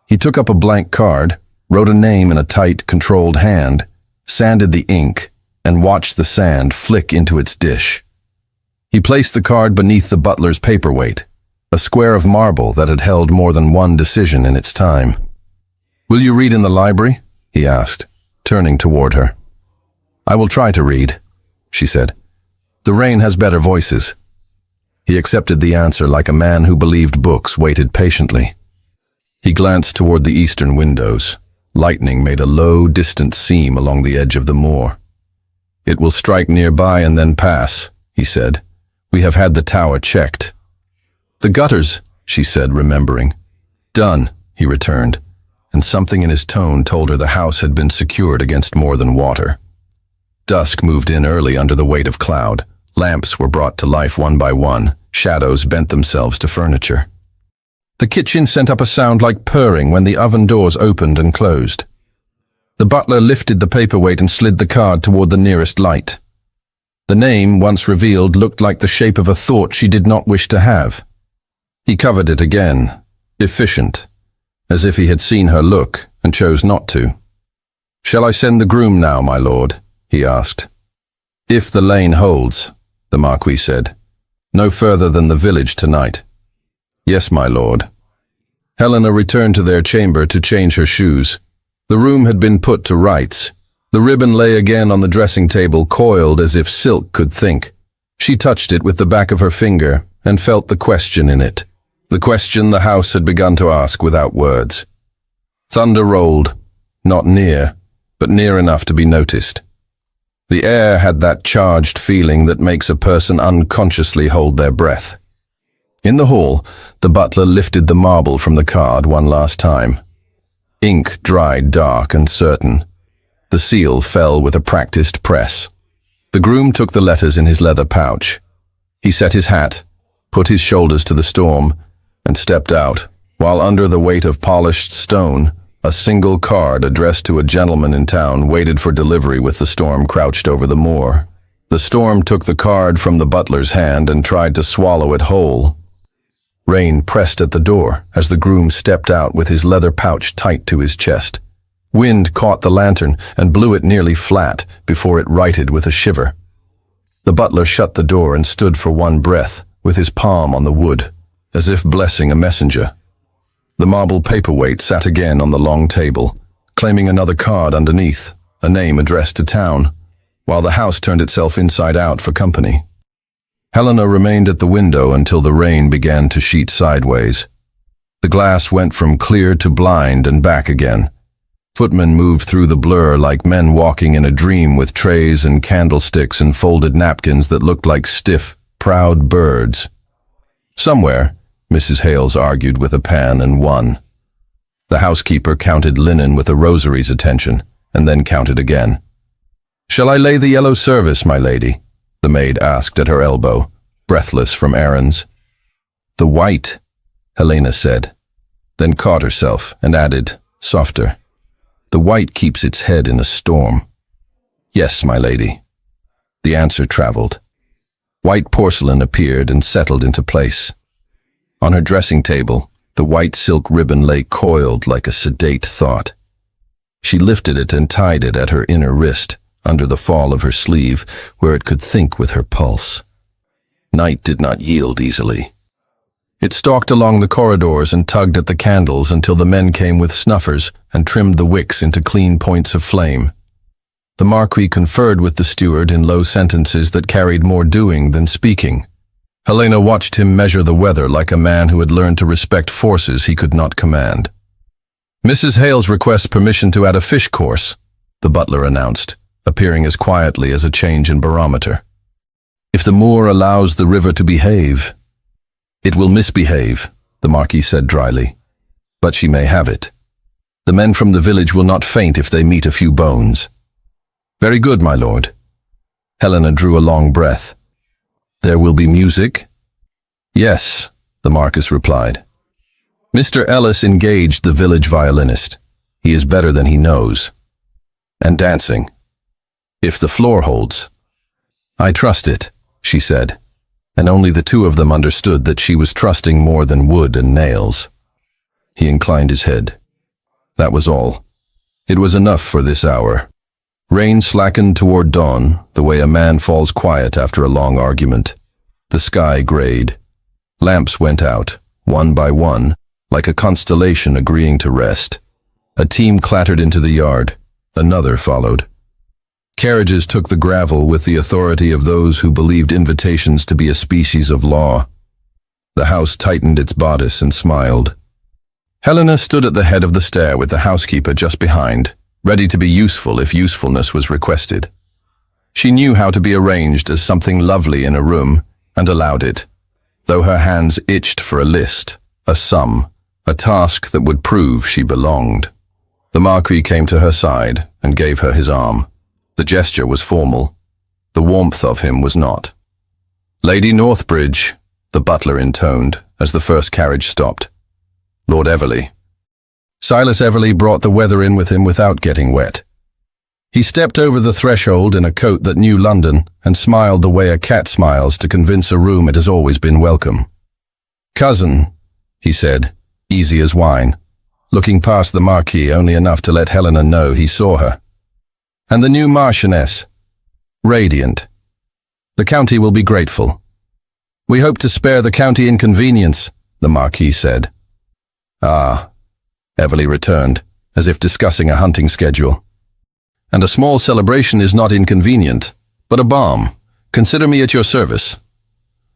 He took up a blank card, wrote a name in a tight, controlled hand, sanded the ink, and watched the sand flick into its dish. He placed the card beneath the butler's paperweight, a square of marble that had held more than one decision in its time. "Will you read in the library?" he asked, turning toward her. "I will try to read," she said. "The rain has better voices." He accepted the answer like a man who believed books waited patiently. He glanced toward the eastern windows. Lightning made a low, distant seam along the edge of the moor. "It will strike nearby and then pass," he said. "We have had the tower checked." "The gutters," she said, remembering. "Done," he returned, and something in his tone told her the house had been secured against more than water. Dusk moved in early under the weight of cloud. Lamps were brought to life one by one. Shadows bent themselves to furniture. The kitchen sent up a sound like purring when the oven doors opened and closed. The butler lifted the paperweight and slid the card toward the nearest light. The name, once revealed, looked like the shape of a thought she did not wish to have. He covered it again, efficient, as if he had seen her look and chose not to. "Shall I send the groom now, my lord?" he asked. "If the lane holds," the Marquis said. "No further than the village tonight." "Yes, my lord." Helena returned to their chamber to change her shoes. The room had been put to rights. The ribbon lay again on the dressing table, coiled as if silk could think. She touched it with the back of her finger and felt the question in it, the question the house had begun to ask without words. Thunder rolled, not near, but near enough to be noticed. The air had that charged feeling that makes a person unconsciously hold their breath. In the hall, the butler lifted the marble from the card one last time. Ink dried dark and certain. The seal fell with a practiced press. The groom took the letters in his leather pouch. He set his hat, put his shoulders to the storm, and stepped out, while under the weight of polished stone, a single card addressed to a gentleman in town waited for delivery with the storm crouched over the moor. The storm took the card from the butler's hand and tried to swallow it whole. Rain pressed at the door as the groom stepped out with his leather pouch tight to his chest. Wind caught the lantern and blew it nearly flat before it righted with a shiver. The butler shut the door and stood for one breath, with his palm on the wood, as if blessing a messenger. The marble paperweight sat again on the long table, claiming another card underneath, a name addressed to town, while the house turned itself inside out for company. Helena remained at the window until the rain began to sheet sideways. The glass went from clear to blind and back again. Footmen moved through the blur like men walking in a dream with trays and candlesticks and folded napkins that looked like stiff, proud birds. Somewhere, Mrs. Hales argued with a pan and won. The housekeeper counted linen with a rosary's attention, and then counted again. "Shall I lay the yellow service, my lady?" the maid asked at her elbow, breathless from errands. "The white," Helena said, then caught herself and added, softer, "The white keeps its head in a storm." "Yes, my lady." The answer traveled. White porcelain appeared and settled into place. On her dressing table, the white silk ribbon lay coiled like a sedate thought. She lifted it and tied it at her inner wrist, under the fall of her sleeve, where it could think with her pulse. Night did not yield easily. It stalked along the corridors and tugged at the candles until the men came with snuffers and trimmed the wicks into clean points of flame. The Marquis conferred with the steward in low sentences that carried more doing than speaking. Helena watched him measure the weather like a man who had learned to respect forces he could not command. "Mrs. Hales requests permission to add a fish course," the butler announced, appearing as quietly as a change in barometer. "If the moor allows the river to behave." "It will misbehave," the Marquis said dryly. "But she may have it. The men from the village will not faint if they meet a few bones." "Very good, my lord." Helena drew a long breath. "There will be music?" "Yes," the Marquis replied. "Mr. Ellis engaged the village violinist. He is better than he knows. And dancing. If the floor holds." "I trust it," she said, and only the two of them understood that she was trusting more than wood and nails. He inclined his head. That was all. It was enough for this hour. Rain slackened toward dawn, the way a man falls quiet after a long argument. The sky grayed. Lamps went out, one by one, like a constellation agreeing to rest. A team clattered into the yard. Another followed. Carriages took the gravel with the authority of those who believed invitations to be a species of law. The house tightened its bodice and smiled. Helena stood at the head of the stair with the housekeeper just behind, ready to be useful if usefulness was requested. She knew how to be arranged as something lovely in a room, and allowed it, though her hands itched for a list, a sum, a task that would prove she belonged. The Marquis came to her side and gave her his arm. The gesture was formal. The warmth of him was not. "Lady Northbridge," the butler intoned, as the first carriage stopped. "Lord Everley." Silas Everley brought the weather in with him without getting wet. He stepped over the threshold in a coat that knew London and smiled the way a cat smiles to convince a room it has always been welcome. "Cousin," he said, easy as wine, looking past the Marquis only enough to let Helena know he saw her. "And the new Marchioness. Radiant. The county will be grateful." "We hope to spare the county inconvenience," the Marquis said. "Ah," Everley returned, as if discussing a hunting schedule. "And a small celebration is not inconvenient, but a balm. Consider me at your service."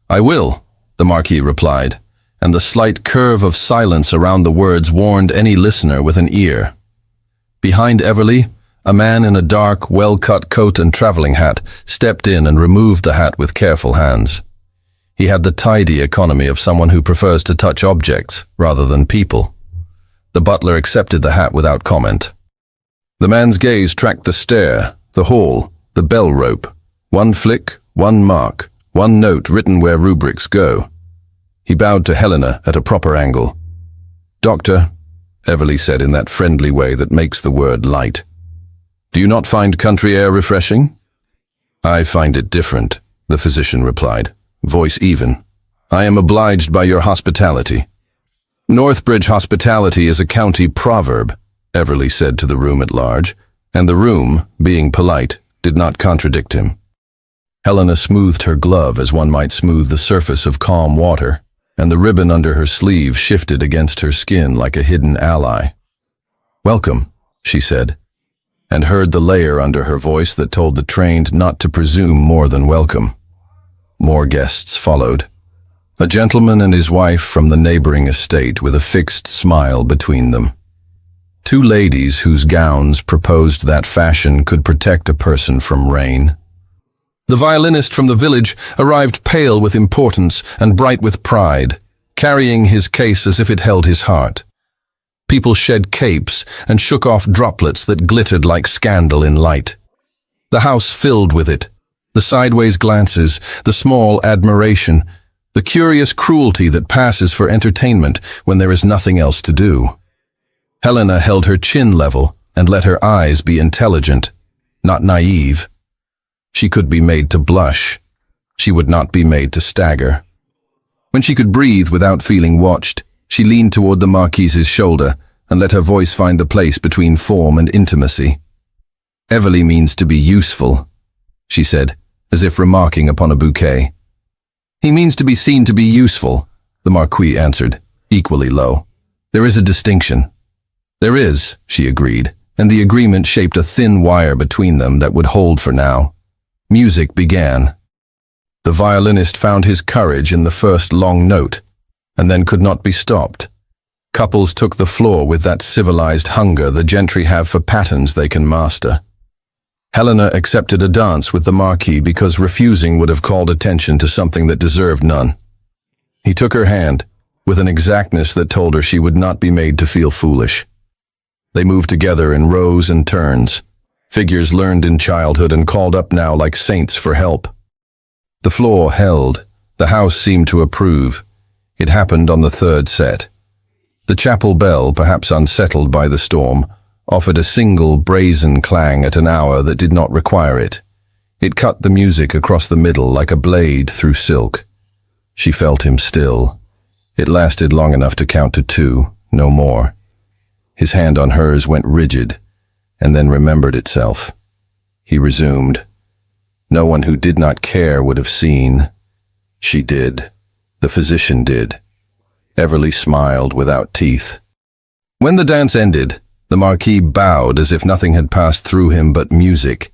"I will," the Marquis replied, and the slight curve of silence around the words warned any listener with an ear. Behind Everley, a man in a dark, well-cut coat and traveling hat stepped in and removed the hat with careful hands. He had the tidy economy of someone who prefers to touch objects rather than people. The butler accepted the hat without comment. The man's gaze tracked the stair, the hall, the bell rope. One flick, one mark, one note written where rubrics go. He bowed to Helena at a proper angle. "Doctor," Everley said in that friendly way that makes the word light, "do you not find country air refreshing?" "I find it different," the physician replied, voice even. "I am obliged by your hospitality." "Northbridge hospitality is a county proverb," Everley said to the room at large, and the room, being polite, did not contradict him. Helena smoothed her glove as one might smooth the surface of calm water, and the ribbon under her sleeve shifted against her skin like a hidden ally. "Welcome," she said, and heard the layer under her voice that told the trained not to presume more than welcome. More guests followed. A gentleman and his wife from the neighboring estate with a fixed smile between them. Two ladies whose gowns proposed that fashion could protect a person from rain. The violinist from the village arrived pale with importance and bright with pride, carrying his case as if it held his heart. People shed capes and shook off droplets that glittered like scandal in light. The house filled with it. The sideways glances, the small admiration, the curious cruelty that passes for entertainment when there is nothing else to do. Helena held her chin level and let her eyes be intelligent, not naive. She could be made to blush. She would not be made to stagger. When she could breathe without feeling watched, she leaned toward the Marquis's shoulder and let her voice find the place between form and intimacy. "Everley means to be useful," she said, as if remarking upon a bouquet. "He means to be seen to be useful," the Marquis answered, equally low. "There is a distinction." "There is," she agreed, and the agreement shaped a thin wire between them that would hold for now. Music began. The violinist found his courage in the first long note, and then could not be stopped. Couples took the floor with that civilized hunger the gentry have for patterns they can master. Helena accepted a dance with the Marquis because refusing would have called attention to something that deserved none. He took her hand, with an exactness that told her she would not be made to feel foolish. They moved together in rows and turns, figures learned in childhood and called up now like saints for help. The floor held. The house seemed to approve. It happened on the third set. The chapel bell, perhaps unsettled by the storm, offered a single brazen clang at an hour that did not require it. It cut the music across the middle like a blade through silk. She felt him still. It lasted long enough to count to 2, no more. His hand on hers went rigid, and then remembered itself. He resumed. No one who did not care would have seen. She did. The physician did. Everly smiled without teeth. When the dance ended, the Marquis bowed as if nothing had passed through him but music.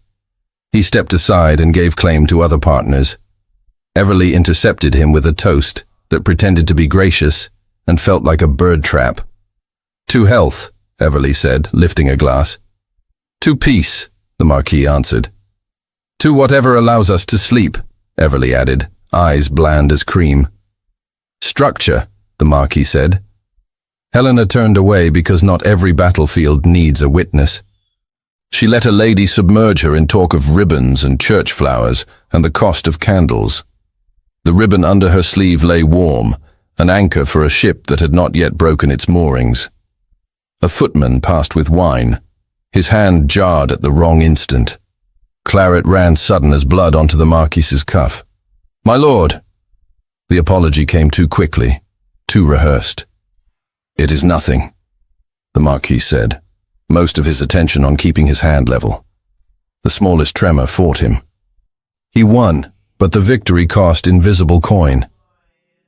He stepped aside and gave claim to other partners. Everly intercepted him with a toast that pretended to be gracious and felt like a bird trap. "To health," Everly said, lifting a glass. "To peace," the Marquis answered. "To whatever allows us to sleep," Everly added, eyes bland as cream. "Structure," the Marquis said. Helena turned away because not every battlefield needs a witness. She let a lady submerge her in talk of ribbons and church flowers and the cost of candles. The ribbon under her sleeve lay warm, an anchor for a ship that had not yet broken its moorings. A footman passed with wine. His hand jarred at the wrong instant. Claret ran sudden as blood onto the Marquis's cuff. "My lord!" The apology came too quickly, too rehearsed. "It is nothing," the Marquis said, most of his attention on keeping his hand level. The smallest tremor fought him. He won, but the victory cost invisible coin.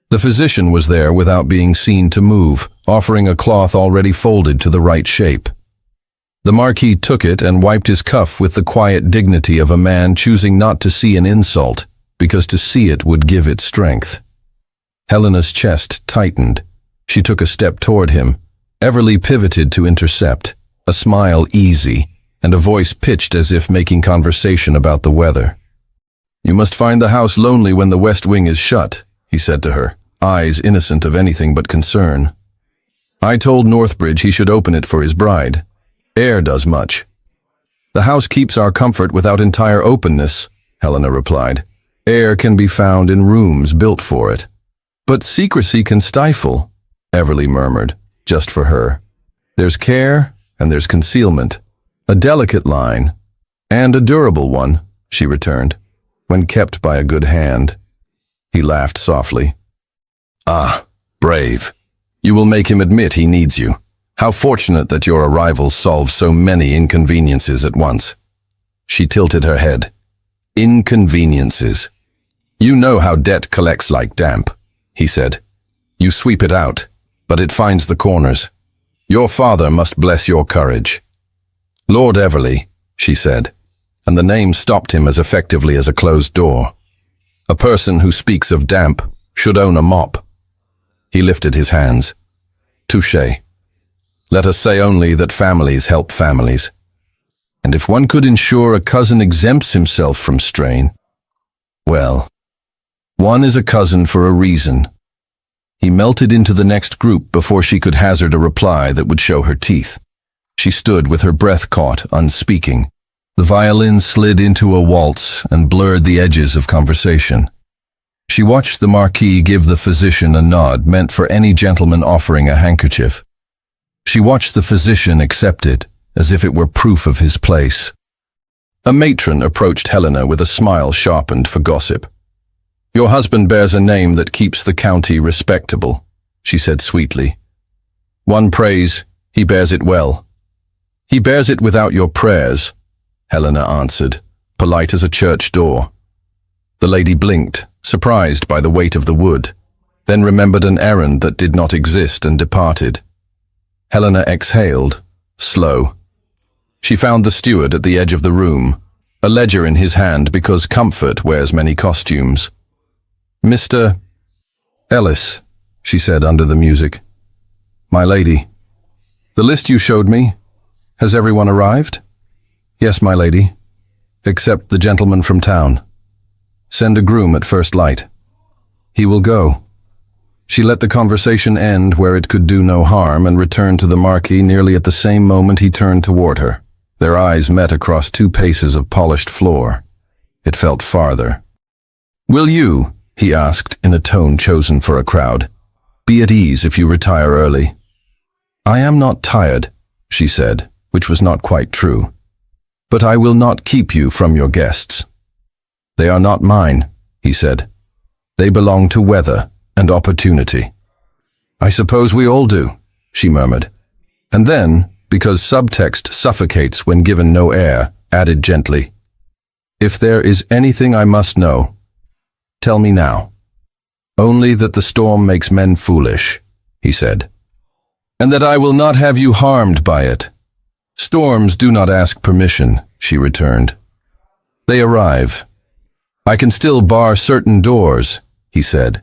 The physician was there without being seen to move, offering a cloth already folded to the right shape. The Marquis took it and wiped his cuff with the quiet dignity of a man choosing not to see an insult, because to see it would give it strength. Helena's chest tightened. She took a step toward him. Everly pivoted to intercept, a smile easy, and a voice pitched as if making conversation about the weather. "You must find the house lonely when the west wing is shut," he said to her, eyes innocent of anything but concern. "I told Northbridge he should open it for his bride. Air does much." "The house keeps our comfort without entire openness," Helena replied. "Air can be found in rooms built for it." "But secrecy can stifle," Everly murmured, just for her. "There's care and there's concealment. A delicate line, and a durable one," she returned, "when kept by a good hand." He laughed softly. "Ah, brave. You will make him admit he needs you. How fortunate that your arrival solves so many inconveniences at once." She tilted her head. "Inconveniences. You know how debt collects like damp," he said. "You sweep it out, but it finds the corners. Your father must bless your courage." "Lord Everly," she said, and the name stopped him as effectively as a closed door. "A person who speaks of damp should own a mop." He lifted his hands. "Touché. Let us say only that families help families. And if one could ensure a cousin exempts himself from strain, well, one is a cousin for a reason." He melted into the next group before she could hazard a reply that would show her teeth. She stood with her breath caught, unspeaking. The violin slid into a waltz and blurred the edges of conversation. She watched the Marquis give the physician a nod meant for any gentleman offering a handkerchief. She watched the physician accept it, as if it were proof of his place. A matron approached Helena with a smile sharpened for gossip. "Your husband bears a name that keeps the county respectable," she said sweetly. "One prays, he bears it well." "He bears it without your prayers," Helena answered, polite as a church door. The lady blinked, surprised by the weight of the wood, then remembered an errand that did not exist and departed. Helena exhaled, slow. She found the steward at the edge of the room, a ledger in his hand because comfort wears many costumes. "Mr. Ellis," she said under the music. "My lady. The list you showed me, has everyone arrived?" "Yes, my lady, except the gentleman from town. Send a groom at first light. He will go." She let the conversation end where it could do no harm and returned to the Marquis nearly at the same moment he turned toward her. Their eyes met across 2 paces of polished floor. It felt farther. "Will you," he asked in a tone chosen for a crowd, "be at ease if you retire early?" "I am not tired," she said, which was not quite true. "But I will not keep you from your guests." "They are not mine," he said. "They belong to weather and opportunity." "I suppose we all do," she murmured. And then, because subtext suffocates when given no air, added gently, "If there is anything I must know, tell me now." "Only that the storm makes men foolish," he said. "And that I will not have you harmed by it." "Storms do not ask permission," she returned. "They arrive. I can still bar certain doors," he said.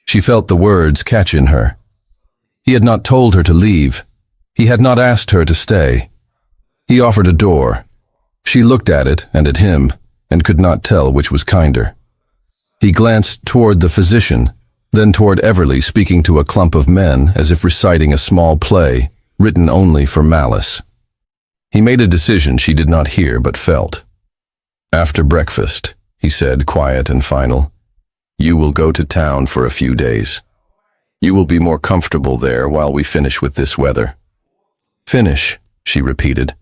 She felt the words catch in her. He had not told her to leave. He had not asked her to stay. He offered a door. She looked at it and at him, and could not tell which was kinder. He glanced toward the physician, then toward Everly speaking to a clump of men as if reciting a small play, written only for malice. He made a decision she did not hear but felt. "After breakfast," he said, quiet and final, "you will go to town for a few days. You will be more comfortable there while we finish with this weather." "Finish," she repeated,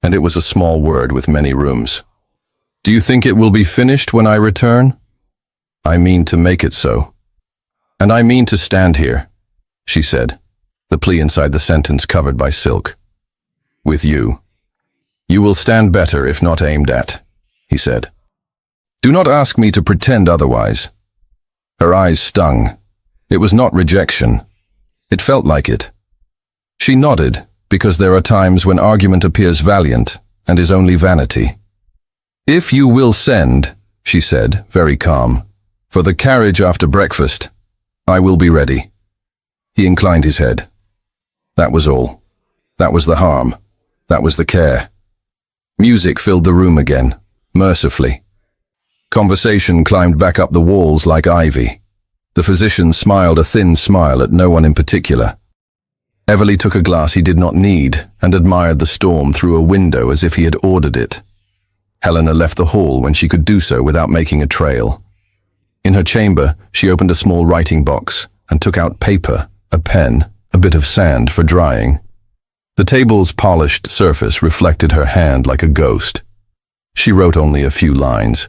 and it was a small word with many rooms. "Do you think it will be finished when I return?" "I mean to make it so. And I mean to stand here," she said, the plea inside the sentence covered by silk. "With you. You will stand better if not aimed at," he said. "Do not ask me to pretend otherwise." Her eyes stung. It was not rejection. It felt like it. She nodded, because there are times when argument appears valiant and is only vanity. "If you will send," she said, very calm, "for the carriage after breakfast, I will be ready." He inclined his head. That was all. That was the harm. That was the care. Music filled the room again, mercifully. Conversation climbed back up the walls like ivy. The physician smiled a thin smile at no one in particular. Everly took a glass he did not need and admired the storm through a window as if he had ordered it. Helena left the hall when she could do so without making a trail. In her chamber, she opened a small writing box and took out paper, a pen, a bit of sand for drying. The table's polished surface reflected her hand like a ghost. She wrote only a few lines.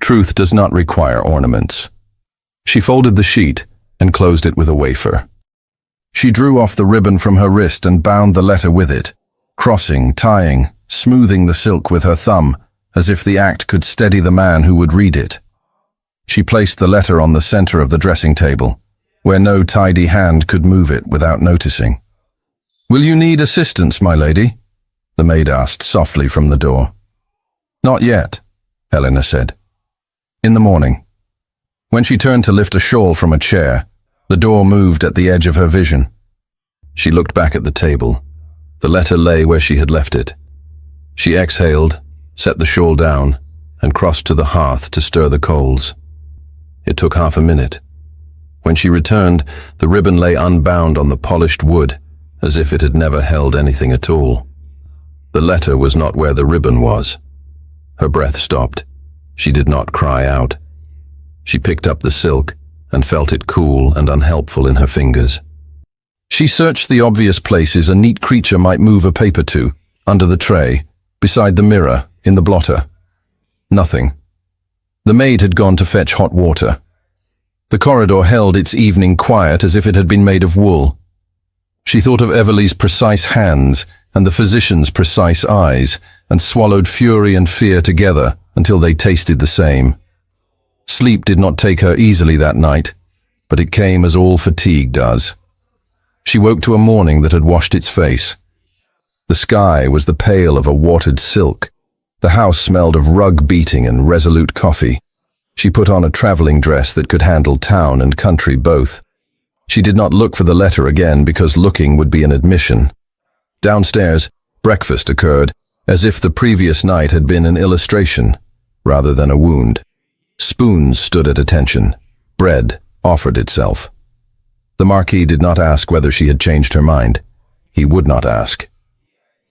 Truth does not require ornaments. She folded the sheet and closed it with a wafer. She drew off the ribbon from her wrist and bound the letter with it, crossing, tying, smoothing the silk with her thumb, as if the act could steady the man who would read it. She placed the letter on the center of the dressing table, where no tidy hand could move it without noticing. "Will you need assistance, my lady?" the maid asked softly from the door. "Not yet," Helena said. "In the morning." When she turned to lift a shawl from a chair, the door moved at the edge of her vision. She looked back at the table. The letter lay where she had left it. She exhaled, set the shawl down, and crossed to the hearth to stir the coals. It took half a minute. When she returned, the ribbon lay unbound on the polished wood, as if it had never held anything at all. The letter was not where the ribbon was. Her breath stopped. She did not cry out. She picked up the silk and felt it cool and unhelpful in her fingers. She searched the obvious places a neat creature might move a paper to, under the tray, beside the mirror, in the blotter. Nothing. The maid had gone to fetch hot water. The corridor held its evening quiet as if it had been made of wool. She thought of Everly's precise hands and the physician's precise eyes, and swallowed fury and fear together until they tasted the same. Sleep did not take her easily that night, but it came as all fatigue does. She woke to a morning that had washed its face. The sky was the pale of a watered silk. The house smelled of rug beating and resolute coffee. She put on a traveling dress that could handle town and country both. She did not look for the letter again because looking would be an admission. Downstairs, breakfast occurred, as if the previous night had been an illustration, rather than a wound. Spoons stood at attention. Bread offered itself. The Marquis did not ask whether she had changed her mind. He would not ask.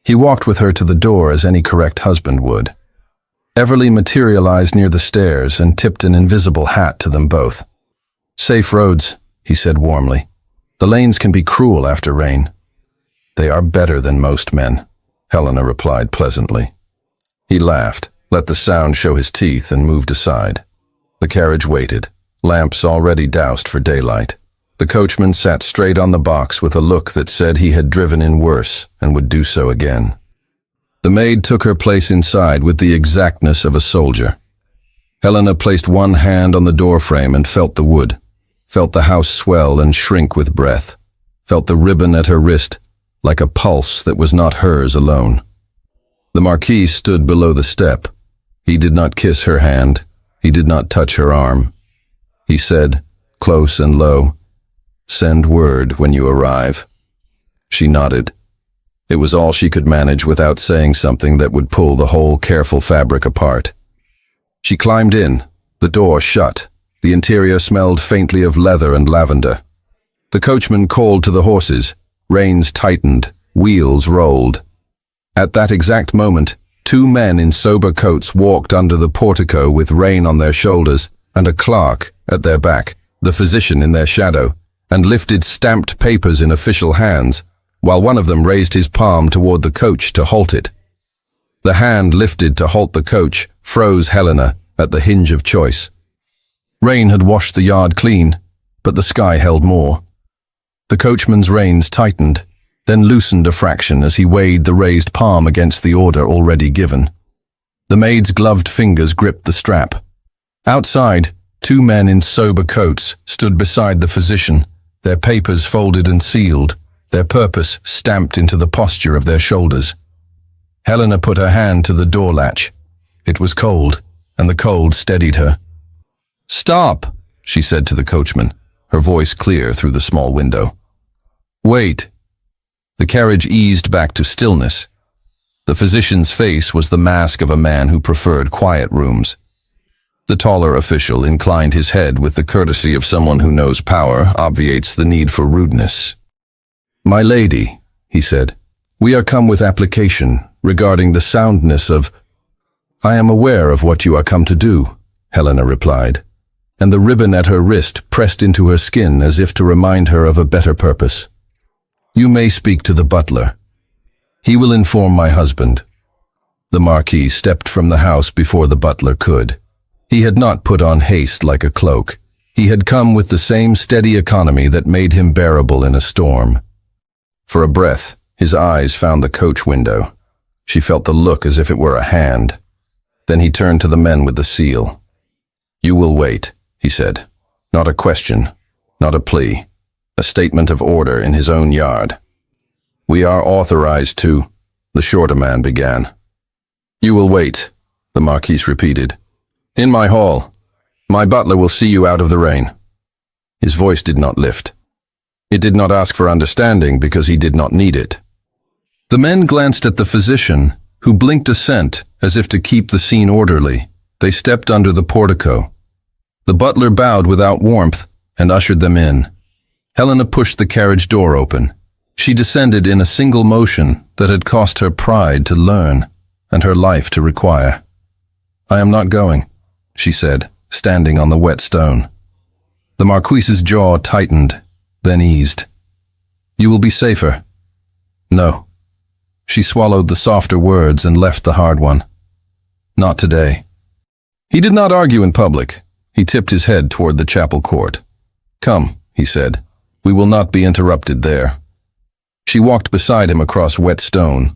He walked with her to the door as any correct husband would. Everly materialized near the stairs and tipped an invisible hat to them both. "Safe roads," he said warmly. "The lanes can be cruel after rain." "They are better than most men," Helena replied pleasantly. He laughed, let the sound show his teeth, and moved aside. The carriage waited, lamps already doused for daylight. The coachman sat straight on the box with a look that said he had driven in worse and would do so again. The maid took her place inside with the exactness of a soldier. Helena placed one hand on the doorframe and felt the wood, felt the house swell and shrink with breath, felt the ribbon at her wrist like a pulse that was not hers alone. The Marquis stood below the step. He did not kiss her hand. He did not touch her arm. He said, close and low, "Send word when you arrive." She nodded. It was all she could manage without saying something that would pull the whole careful fabric apart. She climbed in, the door shut. The interior smelled faintly of leather and lavender. The coachman called to the horses. Reins tightened, wheels rolled. At that exact moment, two men in sober coats walked under the portico with Rain on their shoulders and a clerk at their back, the physician in their shadow, and lifted stamped papers in official hands, while one of them raised his palm toward the coach to halt it. The hand lifted to halt the coach froze Helena at the hinge of choice. Rain had washed the yard clean, but the sky held more. The coachman's reins tightened, then loosened a fraction as he weighed the raised palm against the order already given. The maid's gloved fingers gripped the strap. Outside, two men in sober coats stood beside the physician, their papers folded and sealed, their purpose stamped into the posture of their shoulders. Helena put her hand to the door latch. It was cold, and the cold steadied her. "Stop," she said to the coachman, her voice clear through the small window. "Wait." The carriage eased back to stillness. The physician's face was the mask of a man who preferred quiet rooms. The taller official inclined his head with the courtesy of someone who knows power obviates the need for rudeness. "My lady," he said, "we are come with application regarding the soundness of—" "I am aware of what you are come to do," Helena replied, and the ribbon at her wrist pressed into her skin as if to remind her of a better purpose. "You may speak to the butler. He will inform my husband." The Marquis stepped from the house before the butler could. He had not put on haste like a cloak. He had come with the same steady economy that made him bearable in a storm. For a breath, his eyes found the coach window. She felt the look as if it were a hand. Then he turned to the men with the seal. "You will wait," he said. Not a question, not a plea. A statement of order in his own yard. "We are authorized to," the shorter man began. "You will wait," the Marquis repeated. "In my hall. My butler will see you out of the rain." His voice did not lift. It did not ask for understanding because he did not need it. The men glanced at the physician, who blinked assent as if to keep the scene orderly. They stepped under the portico. The butler bowed without warmth and ushered them in. Helena pushed the carriage door open. She descended in a single motion that had cost her pride to learn and her life to require. "I am not going," she said, standing on the wet stone. The Marquis's jaw tightened, then eased. "You will be safer." "No." She swallowed the softer words and left the hard one. "Not today." He did not argue in public. He tipped his head toward the chapel court. "Come," he said. "We will not be interrupted there." She walked beside him across wet stone.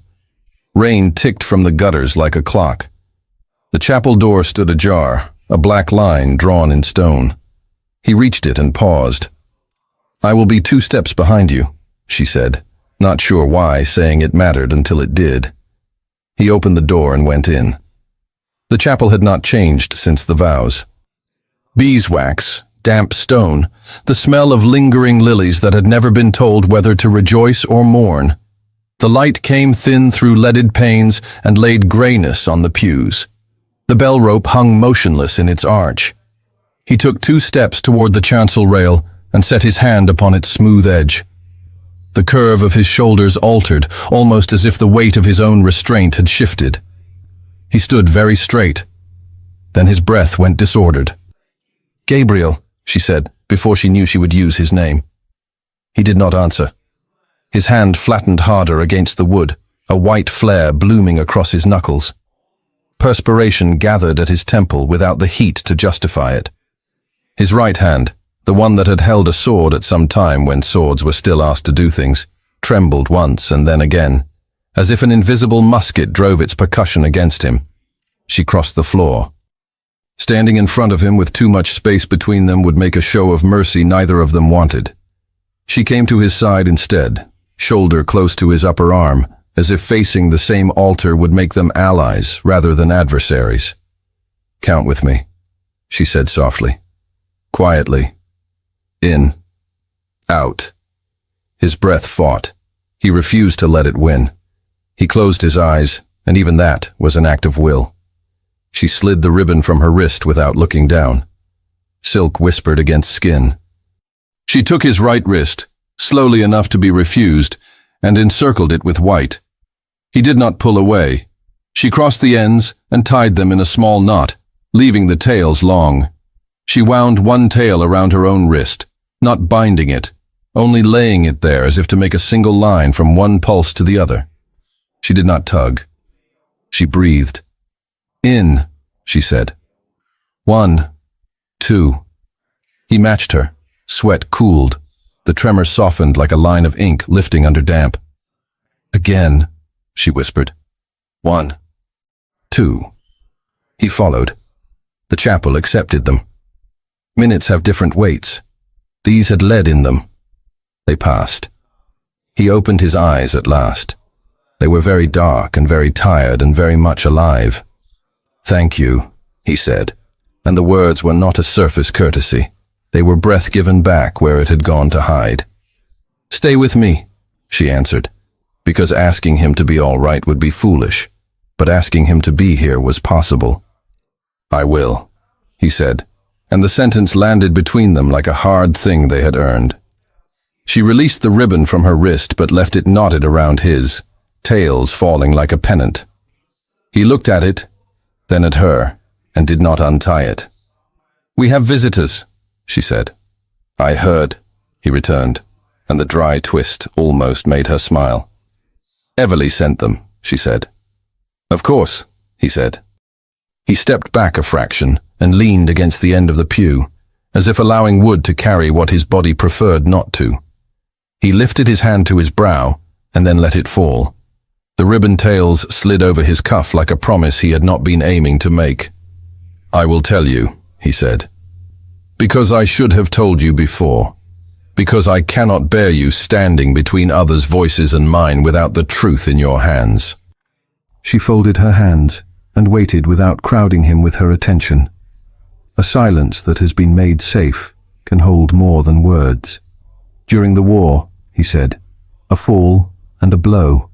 Rain ticked from the gutters like a clock. The chapel door stood ajar, a black line drawn in stone. He reached it and paused. "I will be 2 steps behind you," she said. not sure why saying it mattered until it did. He opened the door and went in. The chapel had not changed since the vows. Beeswax, damp stone, the smell of lingering lilies that had never been told whether to rejoice or mourn. The light came thin through leaded panes and laid grayness on the pews. The bell rope hung motionless in its arch. He took 2 steps toward the chancel rail and set his hand upon its smooth edge. The curve of his shoulders altered, almost as if the weight of his own restraint had shifted. He stood very straight. Then his breath went disordered. "Gabriel," she said, before she knew she would use his name. He did not answer. His hand flattened harder against the wood, a white flare blooming across his knuckles. Perspiration gathered at his temple without the heat to justify it. His right hand, the one that had held a sword at some time when swords were still asked to do things, trembled once and then again, as if an invisible musket drove its percussion against him. She crossed the floor. Standing in front of him with too much space between them would make a show of mercy neither of them wanted. She came to his side instead, shoulder close to his upper arm, as if facing the same altar would make them allies rather than adversaries. "Count with me," she said softly, quietly. In. Out. His breath fought. He refused to let it win. He closed his eyes, and even that was an act of will. She slid the ribbon from her wrist without looking down. Silk whispered against skin. She took his right wrist, slowly enough to be refused, and encircled it with white. He did not pull away. She crossed the ends and tied them in a small knot, leaving the tails long. She wound one tail around her own wrist, not binding it, only laying it there as if to make a single line from one pulse to the other. She did not tug. She breathed. "In," she said. 1, 2. He matched her. Sweat cooled. The tremor softened like a line of ink lifting under damp. "Again," she whispered. 1, 2. He followed. The chapel accepted them. Minutes have different weights. These had lead in them. They passed. He opened his eyes at last. They were very dark and very tired and very much alive. "Thank you," he said, and the words were not a surface courtesy. They were breath given back where it had gone to hide. "Stay with me," she answered, because asking him to be all right would be foolish, but asking him to be here was possible. "I will," he said, and the sentence landed between them like a hard thing they had earned. She released the ribbon from her wrist but left it knotted around his, tails falling like a pennant. He looked at it, then at her, and did not untie it. "We have visitors," she said. "I heard," he returned, and the dry twist almost made her smile. "Everly sent them," she said. "Of course," he said. He stepped back a fraction and leaned against the end of the pew, as if allowing wood to carry what his body preferred not to. He lifted his hand to his brow and then let it fall. The ribbon tails slid over his cuff like a promise he had not been aiming to make. "I will tell you," he said. "Because I should have told you before. Because I cannot bear you standing between others' voices and mine without the truth in your hands." She folded her hands and waited without crowding him with her attention. A silence that has been made safe can hold more than words. "During the war," he said, "a fall and a blow.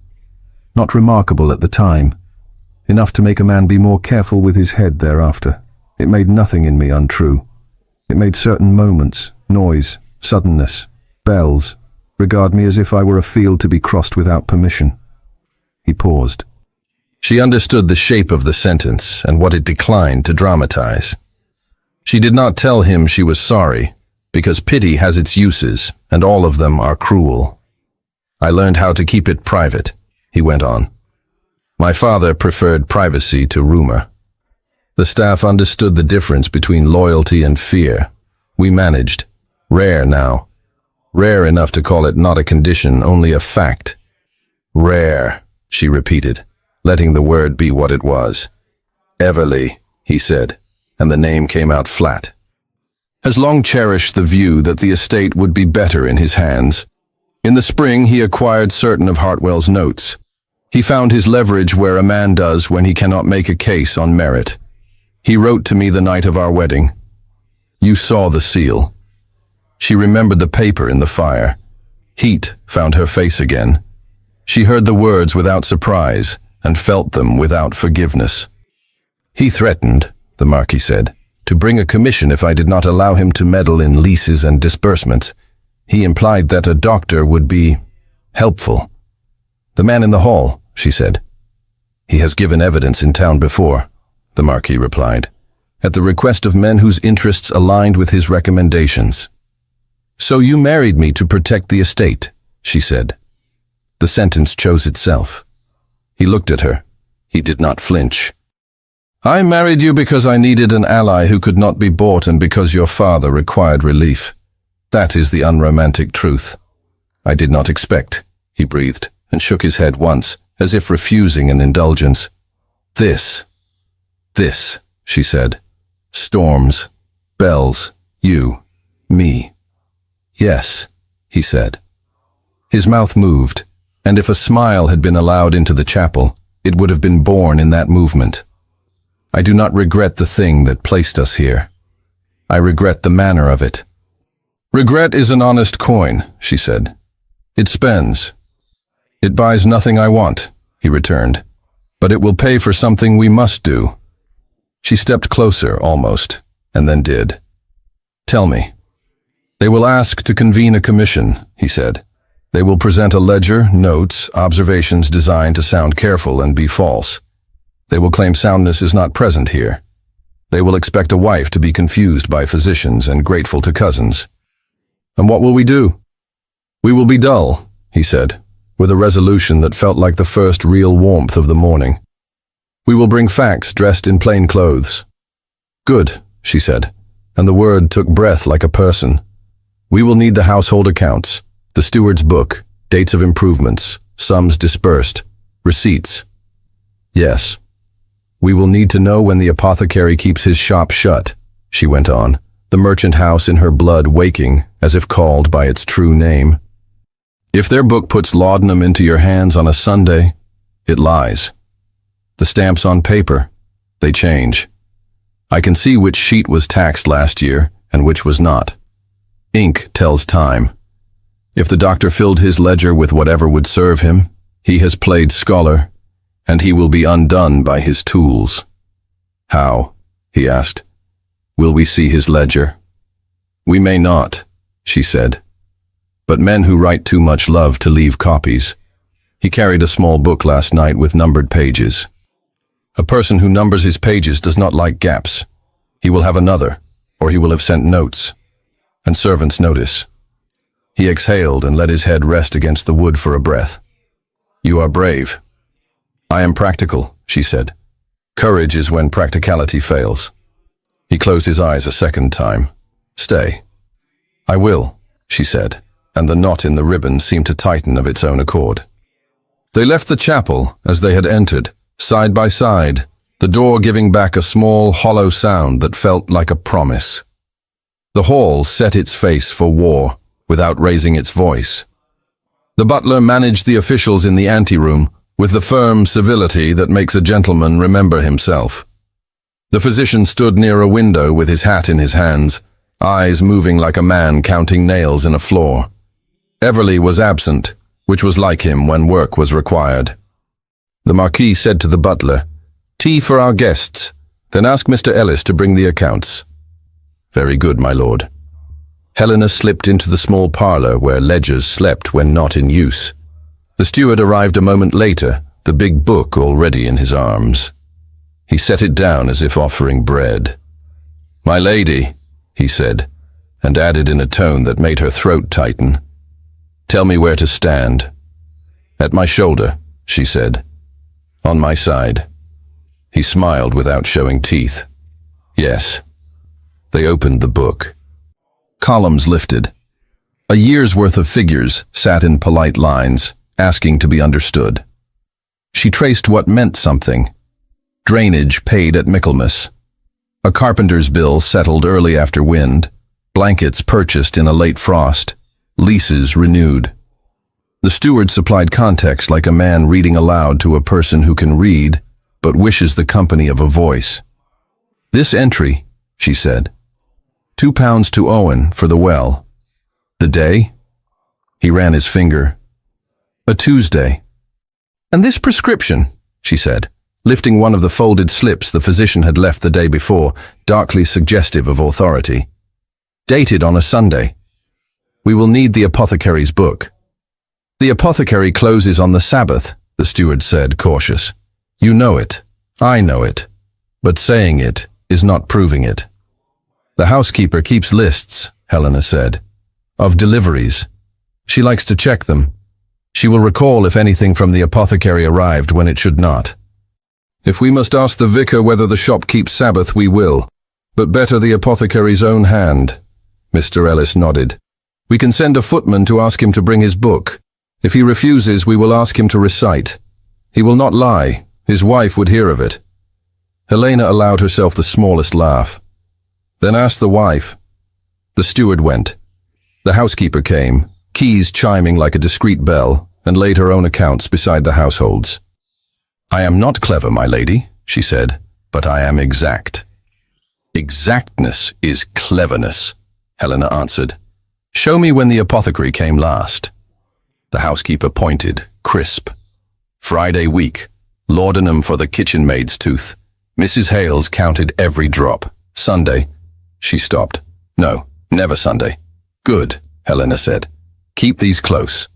Not remarkable at the time. Enough to make a man be more careful with his head thereafter. It made nothing in me untrue. It made certain moments, noise, suddenness, bells, regard me as if I were a field to be crossed without permission." He paused. She understood the shape of the sentence and what it declined to dramatize. She did not tell him she was sorry, because pity has its uses, and all of them are cruel. "I learned how to keep it private," he went on. "My father preferred privacy to rumor. The staff understood the difference between loyalty and fear. We managed. Rare now. Rare enough to call it not a condition, only a fact. Rare," she repeated, letting the word be what it was. "Everly," he said, and the name came out flat. Has long cherished the view that the estate would be better in his hands. In the spring, he acquired certain of Hartwell's notes. He found his leverage where a man does when he cannot make a case on merit. He wrote to me the night of our wedding. You saw the seal. She remembered the paper in the fire. Heat found her face again. She heard the words without surprise and felt them without forgiveness. He threatened, the Marquis said, to bring a commission if I did not allow him to meddle in leases and disbursements. He implied that a doctor would be helpful. The man in the hall, she said. He has given evidence in town before, the Marquis replied, at the request of men whose interests aligned with his recommendations. So you married me to protect the estate, she said. The sentence chose itself. He looked at her. He did not flinch. I married you because I needed an ally who could not be bought and because your father required relief. That is the unromantic truth. I did not expect, he breathed, and shook his head once, as if refusing an indulgence. This, she said. Storms, bells, you, me. Yes, he said. His mouth moved, and if a smile had been allowed into the chapel, it would have been born in that movement. I do not regret the thing that placed us here. I regret the manner of it. Regret is an honest coin, she said. It spends. It buys nothing I want, he returned, but it will pay for something we must do. She stepped closer, almost, and then did. Tell me. They will ask to convene a commission, he said. They will present a ledger, notes, observations designed to sound careful and be false. They will claim soundness is not present here. They will expect a wife to be confused by physicians and grateful to cousins. And what will we do? We will be dull, he said, with a resolution that felt like the first real warmth of the morning. We will bring facts dressed in plain clothes. Good, she said, and the word took breath like a person. We will need the household accounts, the steward's book, dates of improvements, sums disbursed, receipts. Yes. We will need to know when the apothecary keeps his shop shut, she went on, the merchant house in her blood waking as if called by its true name. If their book puts laudanum into your hands on a Sunday, it lies. The stamps on paper, they change. I can see which sheet was taxed last year and which was not. Ink tells time. If the doctor filled his ledger with whatever would serve him, he has played scholar, and he will be undone by his tools. How? He asked. Will we see his ledger? We may not, she said. But men who write too much love to leave copies. He carried a small book last night with numbered pages. A person who numbers his pages does not like gaps. He will have another, or he will have sent notes. And servants notice. He exhaled and let his head rest against the wood for a breath. You are brave. I am practical, she said. Courage is when practicality fails. He closed his eyes a second time. Stay. I will, she said, and the knot in the ribbon seemed to tighten of its own accord. They left the chapel as they had entered, side by side, the door giving back a small, hollow sound that felt like a promise. The hall set its face for war, without raising its voice. The butler managed the officials in the anteroom with the firm civility that makes a gentleman remember himself. The physician stood near a window with his hat in his hands, eyes moving like a man counting nails in a floor. Everly was absent, which was like him when work was required. The Marquis said to the butler, "Tea for our guests, then ask Mr. Ellis to bring the accounts." "Very good, my lord." Helena slipped into the small parlour where ledgers slept when not in use. The steward arrived a moment later, the big book already in his arms. He set it down as if offering bread. "My lady," he said, and added in a tone that made her throat tighten, "Tell me where to stand." "At my shoulder," she said. "On my side." He smiled without showing teeth. "Yes." They opened the book. Columns lifted. A year's worth of figures sat in polite lines, asking to be understood. She traced what meant something. Drainage paid at Michaelmas. A carpenter's bill settled early after wind. Blankets purchased in a late frost. Leases renewed. The steward supplied context like a man reading aloud to a person who can read, but wishes the company of a voice. "This entry," she said. £2 to Owen for the well. The day? He ran his finger. A Tuesday. "And this prescription," she said, lifting one of the folded slips the physician had left the day before, darkly suggestive of authority. "Dated on a Sunday. We will need the apothecary's book." "The apothecary closes on the Sabbath," the steward said, cautious. "You know it. I know it. But saying it is not proving it." "The housekeeper keeps lists," Helena said, "of deliveries. She likes to check them. She will recall if anything from the apothecary arrived when it should not. If we must ask the vicar whether the shop keeps Sabbath, we will. But better the apothecary's own hand." Mr. Ellis nodded. "We can send a footman to ask him to bring his book. If he refuses, we will ask him to recite. He will not lie. His wife would hear of it." Helena allowed herself the smallest laugh. "Then ask the wife." The steward went. The housekeeper came, keys chiming like a discreet bell, and laid her own accounts beside the household's. "I am not clever, my lady," she said, "but I am exact." "Exactness is cleverness," Helena answered. "Show me when the apothecary came last." The housekeeper pointed, crisp. "Friday week. Laudanum for the kitchen maid's tooth. Mrs. Hales counted every drop. Sunday." She stopped. "No, never Sunday." "Good," Helena said. "Keep these close."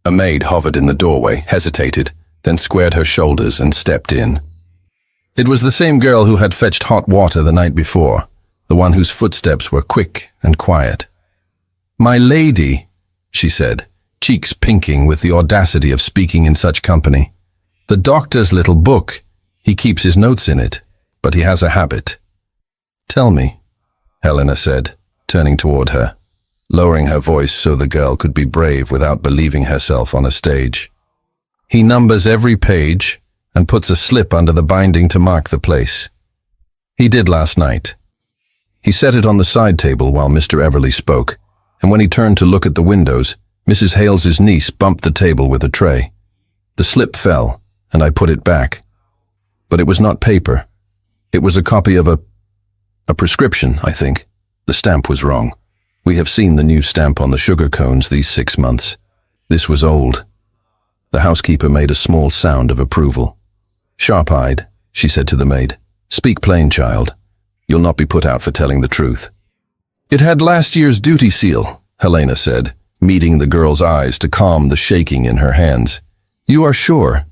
A maid hovered in the doorway, hesitated, then squared her shoulders and stepped in. It was the same girl who had fetched hot water the night before, the one whose footsteps were quick and quiet. "My lady," she said, cheeks pinking with the audacity of speaking in such company. "The doctor's little book. He keeps his notes in it, but he has a habit." "Tell me," Helena said, turning toward her, lowering her voice so the girl could be brave without believing herself on a stage. "He numbers every page and puts a slip under the binding to mark the place. He did last night." He set it on the side table while Mr. Everly spoke, and when he turned to look at the windows, Mrs. Hales's niece bumped the table with a tray. The slip fell, and I put it back. But it was not paper. It was a copy of a prescription, I think. The stamp was wrong. We have seen the new stamp on the sugar cones these 6 months. This was old. The housekeeper made a small sound of approval. "Sharp-eyed," she said to the maid. "Speak plain, child. You'll not be put out for telling the truth." "It had last year's duty seal," Helena said, meeting the girl's eyes to calm the shaking in her hands. "You are sure?"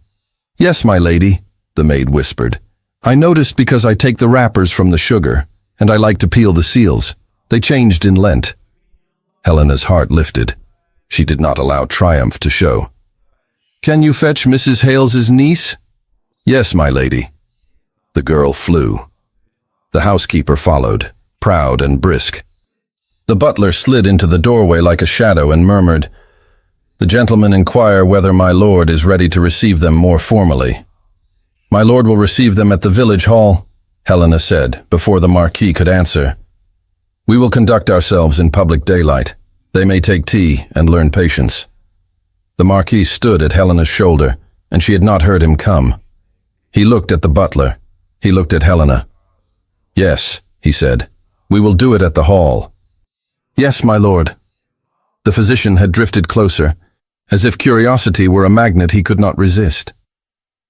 "Yes, my lady," the maid whispered. "I noticed because I take the wrappers from the sugar, and I like to peel the seals. They changed in Lent." Helena's heart lifted. She did not allow triumph to show. "Can you fetch Mrs. Hales's niece?" "Yes, my lady." The girl flew. The housekeeper followed, proud and brisk. The butler slid into the doorway like a shadow and murmured, "The gentlemen inquire whether my lord is ready to receive them more formally." "My lord will receive them at the village hall," Helena said, before the Marquis could answer. "We will conduct ourselves in public daylight. They may take tea and learn patience." The Marquis stood at Helena's shoulder, and she had not heard him come. He looked at the butler. He looked at Helena. "Yes," he said, "we will do it at the hall." "Yes, my lord." The physician had drifted closer, as if curiosity were a magnet he could not resist.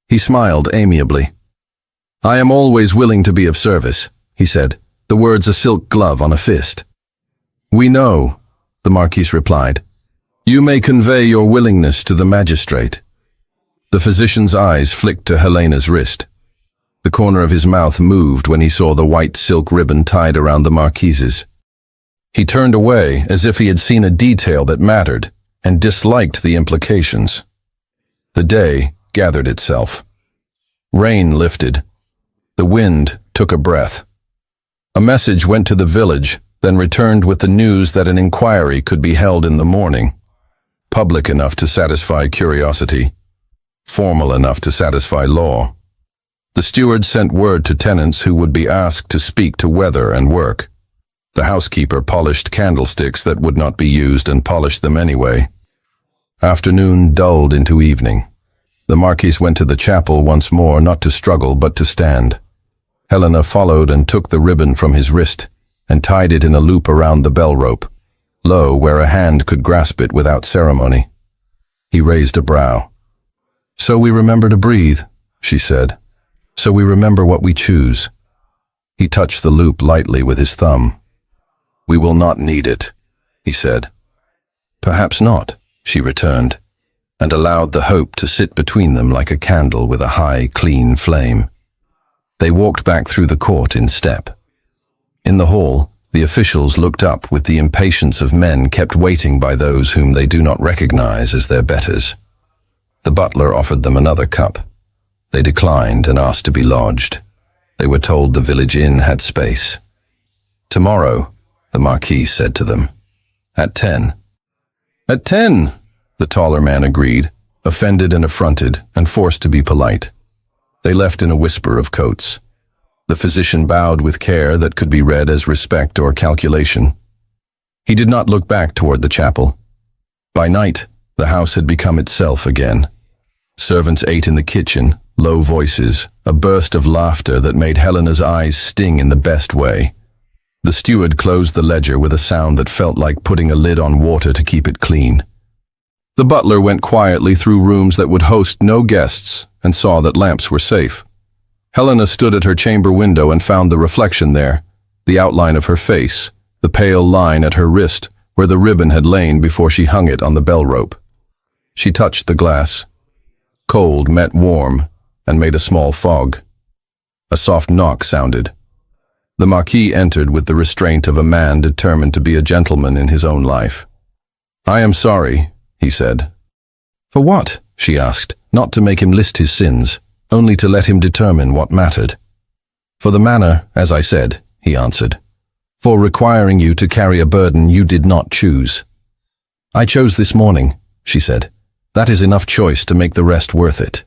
He smiled amiably. "I am always willing to be of service," he said, the words a silk glove on a fist. "We know," the Marquis replied. "You may convey your willingness to the magistrate." The physician's eyes flicked to Helena's wrist. The corner of his mouth moved when he saw the white silk ribbon tied around the Marquis's. He turned away as if he had seen a detail that mattered and disliked the implications. The day gathered itself. Rain lifted. The wind took a breath. A message went to the village, then returned with the news that an inquiry could be held in the morning. Public enough to satisfy curiosity. Formal enough to satisfy law. The steward sent word to tenants who would be asked to speak to weather and work. The housekeeper polished candlesticks that would not be used and polished them anyway. Afternoon dulled into evening. The Marquis went to the chapel once more, not to struggle but to stand. Helena followed and took the ribbon from his wrist and tied it in a loop around the bell rope, low where a hand could grasp it without ceremony. He raised a brow. "So we remember to breathe," she said. "So we remember what we choose." He touched the loop lightly with his thumb. "We will not need it," he said. "Perhaps not," she returned, and allowed the hope to sit between them like a candle with a high, clean flame. They walked back through the court in step. In the hall, the officials looked up with the impatience of men kept waiting by those whom they do not recognize as their betters. The butler offered them another cup. They declined and asked to be lodged. They were told the village inn had space. "Tomorrow," the Marquis said to them. "At 10. "At 10, the taller man agreed, offended and affronted, and forced to be polite. They left in a whisper of coats. The physician bowed with care that could be read as respect or calculation. He did not look back toward the chapel. By night, the house had become itself again. Servants ate in the kitchen, low voices, a burst of laughter that made Helena's eyes sting in the best way. The steward closed the ledger with a sound that felt like putting a lid on water to keep it clean. The butler went quietly through rooms that would host no guests and saw that lamps were safe. Helena stood at her chamber window and found the reflection there, the outline of her face, the pale line at her wrist where the ribbon had lain before she hung it on the bell rope. She touched the glass. Cold met warm and made a small fog. A soft knock sounded. The Marquis entered with the restraint of a man determined to be a gentleman in his own life. "I am sorry," he said. "For what?" she asked, not to make him list his sins, only to let him determine what mattered. "For the manner, as I said," he answered. "For requiring you to carry a burden you did not choose." "I chose this morning," she said. "That is enough choice to make the rest worth it."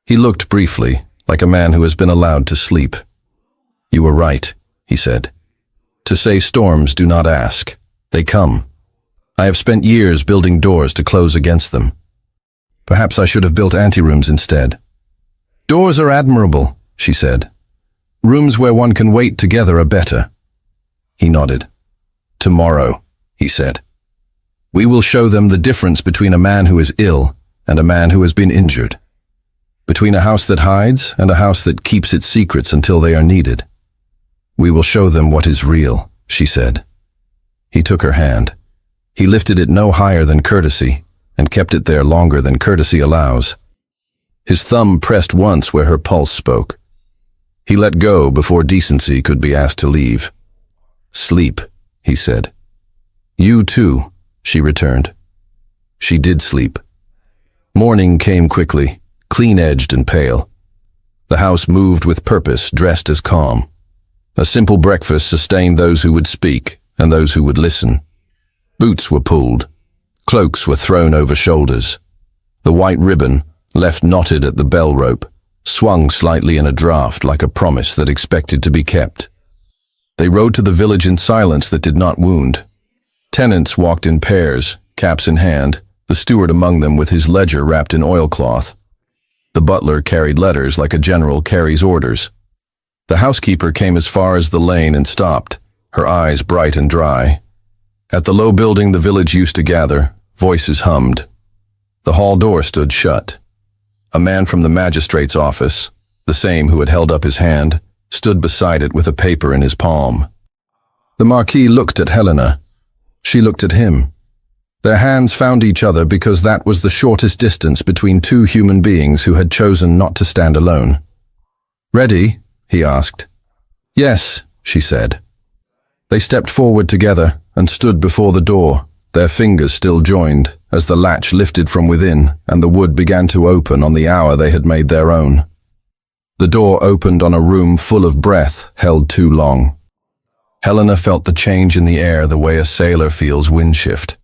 He looked briefly, like a man who has been allowed to sleep. "You were right," he said. "To say storms do not ask. They come. I have spent years building doors to close against them. Perhaps I should have built anterooms instead." "Doors are admirable," she said. "Rooms where one can wait together are better." He nodded. "Tomorrow," he said. "We will show them the difference between a man who is ill and a man who has been injured. Between a house that hides and a house that keeps its secrets until they are needed. We will show them what is real," she said. He took her hand. He lifted it no higher than courtesy and kept it there longer than courtesy allows. His thumb pressed once where her pulse spoke. He let go before decency could be asked to leave. "Sleep," he said. "You too," she returned. She did sleep. Morning came quickly, clean-edged and pale. The house moved with purpose, dressed as calm. A simple breakfast sustained those who would speak and those who would listen. Boots were pulled. Cloaks were thrown over shoulders. The white ribbon, left knotted at the bell rope, swung slightly in a draught like a promise that expected to be kept. They rode to the village in silence that did not wound. Tenants walked in pairs, caps in hand, the steward among them with his ledger wrapped in oilcloth. The butler carried letters like a general carries orders. The housekeeper came as far as the lane and stopped, her eyes bright and dry. At the low building the village used to gather, voices hummed. The hall door stood shut. A man from the magistrate's office, the same who had held up his hand, stood beside it with a paper in his palm. The Marquis looked at Helena. She looked at him. Their hands found each other because that was the shortest distance between two human beings who had chosen not to stand alone. "Ready?" he asked. "Yes," she said. They stepped forward together and stood before the door, their fingers still joined, as the latch lifted from within and the wood began to open on the hour they had made their own. The door opened on a room full of breath held too long. Helena felt the change in the air the way a sailor feels wind shift.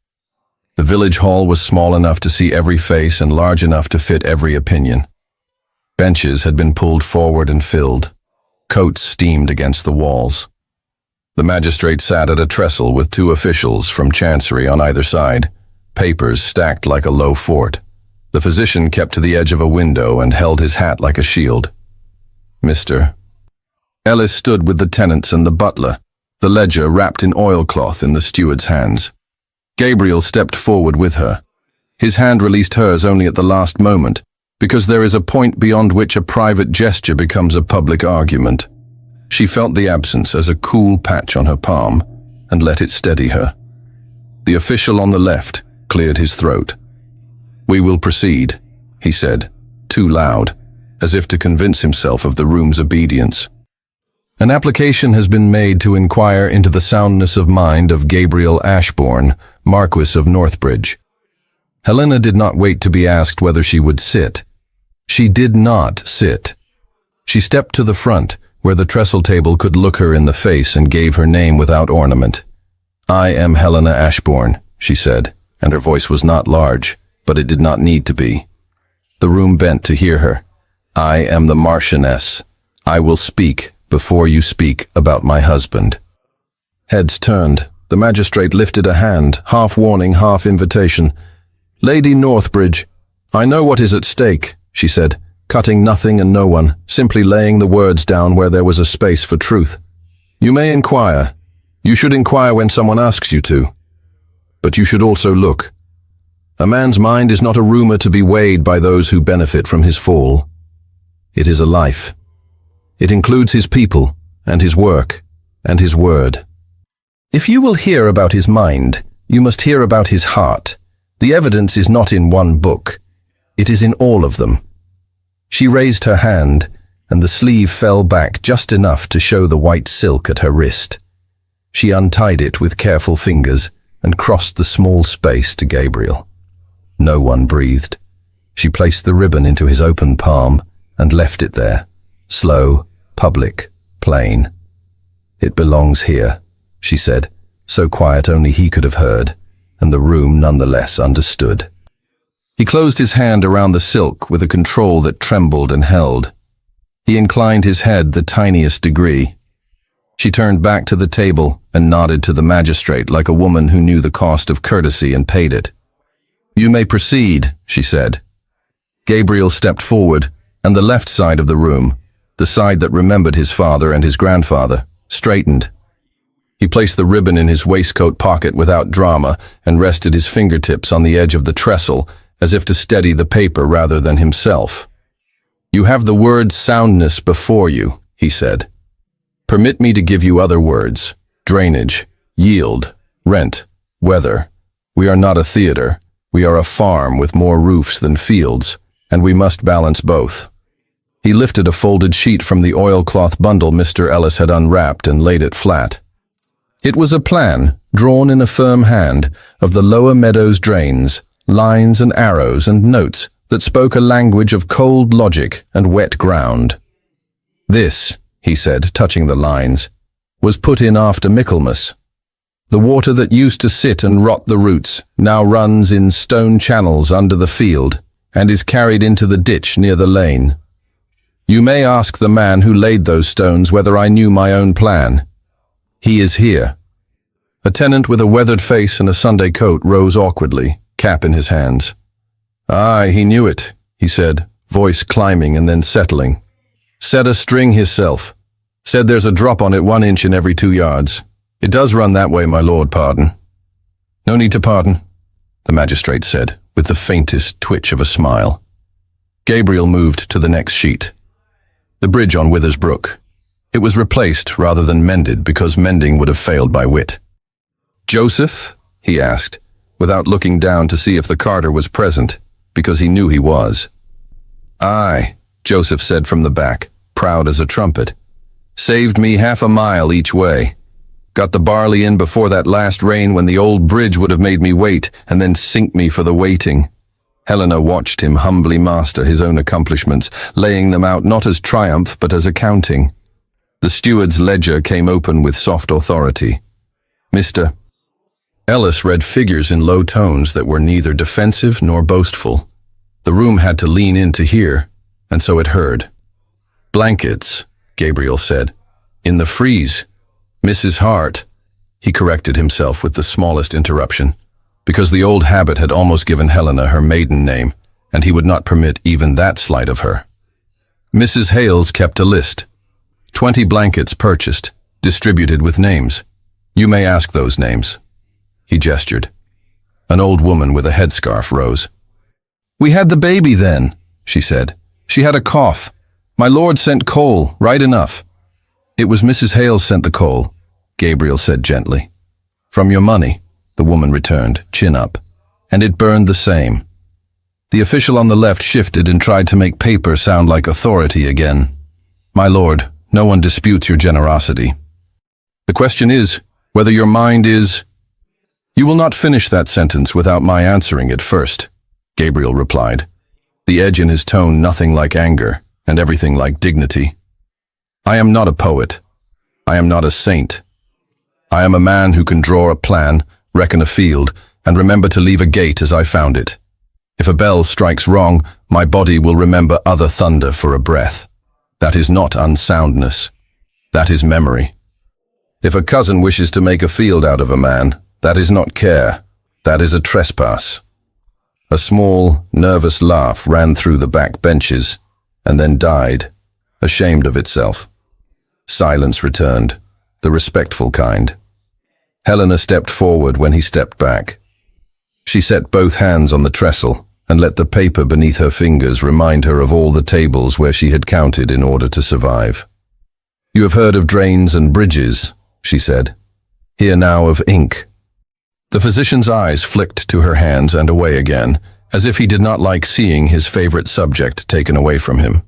The village hall was small enough to see every face and large enough to fit every opinion. Benches had been pulled forward and filled. Coats steamed against the walls. The magistrate sat at a trestle with two officials from Chancery on either side, papers stacked like a low fort. The physician kept to the edge of a window and held his hat like a shield. Mr. Ellis stood with the tenants and the butler, the ledger wrapped in oilcloth in the steward's hands. Gabriel stepped forward with her. His hand released hers only at the last moment, because there is a point beyond which a private gesture becomes a public argument. She felt the absence as a cool patch on her palm and let it steady her. The official on the left cleared his throat. "We will proceed," he said, too loud, as if to convince himself of the room's obedience. An application has been made to inquire into the soundness of mind of Gabriel Ashbourne, Marquis of Northbridge. Helena did not wait to be asked whether she would sit. She did not sit. She stepped to the front, where the trestle table could look her in the face, and gave her name without ornament. "I am Helena Ashbourne," she said, and her voice was not large, but it did not need to be. The room bent to hear her. "I am the Marchioness. I will speak before you speak about my husband." Heads turned. The magistrate lifted a hand, half warning, half invitation. "Lady Northbridge, I know what is at stake," she said, cutting nothing and no one, simply laying the words down where there was a space for truth. "You may inquire. You should inquire when someone asks you to. But you should also look. A man's mind is not a rumor to be weighed by those who benefit from his fall. It is a life. It includes his people, and his work, and his word. If you will hear about his mind, you must hear about his heart. The evidence is not in one book. It is in all of them." She raised her hand, and the sleeve fell back just enough to show the white silk at her wrist. She untied it with careful fingers and crossed the small space to Gabriel. No one breathed. She placed the ribbon into his open palm and left it there, slow, public, plain. "It belongs here," she said, so quiet only he could have heard, and the room nonetheless understood. He closed his hand around the silk with a control that trembled and held. He inclined his head the tiniest degree. She turned back to the table and nodded to the magistrate like a woman who knew the cost of courtesy and paid it. "You may proceed," she said. Gabriel stepped forward, and the left side of the room, the side that remembered his father and his grandfather, straightened. He placed the ribbon in his waistcoat pocket without drama and rested his fingertips on the edge of the trestle as if to steady the paper rather than himself. "You have the word soundness before you," he said. "Permit me to give you other words: drainage, yield, rent, weather. We are not a theater. We are a farm with more roofs than fields, and we must balance both." He lifted a folded sheet from the oilcloth bundle Mr. Ellis had unwrapped and laid it flat. It was a plan, drawn in a firm hand, of the lower meadows drains, lines and arrows and notes that spoke a language of cold logic and wet ground. "This," he said, touching the lines, "was put in after Michaelmas. The water that used to sit and rot the roots now runs in stone channels under the field and is carried into the ditch near the lane. You may ask the man who laid those stones whether I knew my own plan. He is here." A tenant with a weathered face and a Sunday coat rose awkwardly, cap in his hands. "Aye, he knew it," he said, voice climbing and then settling. "Set a string hisself. Said there's a drop on it 1 inch in every 2 yards. It does run that way, my lord, pardon." "No need to pardon," the magistrate said, with the faintest twitch of a smile. Gabriel moved to the next sheet. The bridge on Withers Brook. It was replaced rather than mended because mending would have failed by wit. "Joseph?" he asked, without looking down to see if the carter was present, because he knew he was. "Aye," Joseph said from the back, proud as a trumpet. "Saved me 1/2 mile each way. Got the barley in before that last rain when the old bridge would have made me wait and then sink me for the waiting." Helena watched him humbly master his own accomplishments, laying them out not as triumph but as accounting. The steward's ledger came open with soft authority. "Mr. Ellis read figures in low tones that were neither defensive nor boastful. The room had to lean in to hear, and so it heard. "Blankets," Gabriel said. "In the freeze. Mrs. Hart." He corrected himself with the smallest interruption. because the old habit had almost given Helena her maiden name, and he would not permit even that slight of her. Mrs. Hales kept a list. 20 blankets purchased, distributed with names. You may ask those names. He gestured. An old woman with a headscarf rose. We had the baby then, she said. She had a cough. My lord sent coal, right enough. It was Mrs. Hales sent the coal, Gabriel said gently. From your money, the woman returned, chin up, and it burned the same. The official on the left shifted and tried to make paper sound like authority again. My lord, no one disputes your generosity. The question is, whether your mind is... You will not finish that sentence without my answering it first, Gabriel replied, the edge in his tone nothing like anger, and everything like dignity. I am not a poet. I am not a saint. I am a man who can draw a plan, reckon a field, and remember to leave a gate as I found it. If a bell strikes wrong, my body will remember other thunder for a breath. That is not unsoundness. That is memory. If a cousin wishes to make a field out of a man, that is not care. That is a trespass. A small, nervous laugh ran through the back benches, and then died, ashamed of itself. Silence returned, the respectful kind. Helena stepped forward when he stepped back. She set both hands on the trestle and let the paper beneath her fingers remind her of all the tables where she had counted in order to survive. You have heard of drains and bridges, she said. Hear now of ink. The physician's eyes flicked to her hands and away again, as if he did not like seeing his favorite subject taken away from him.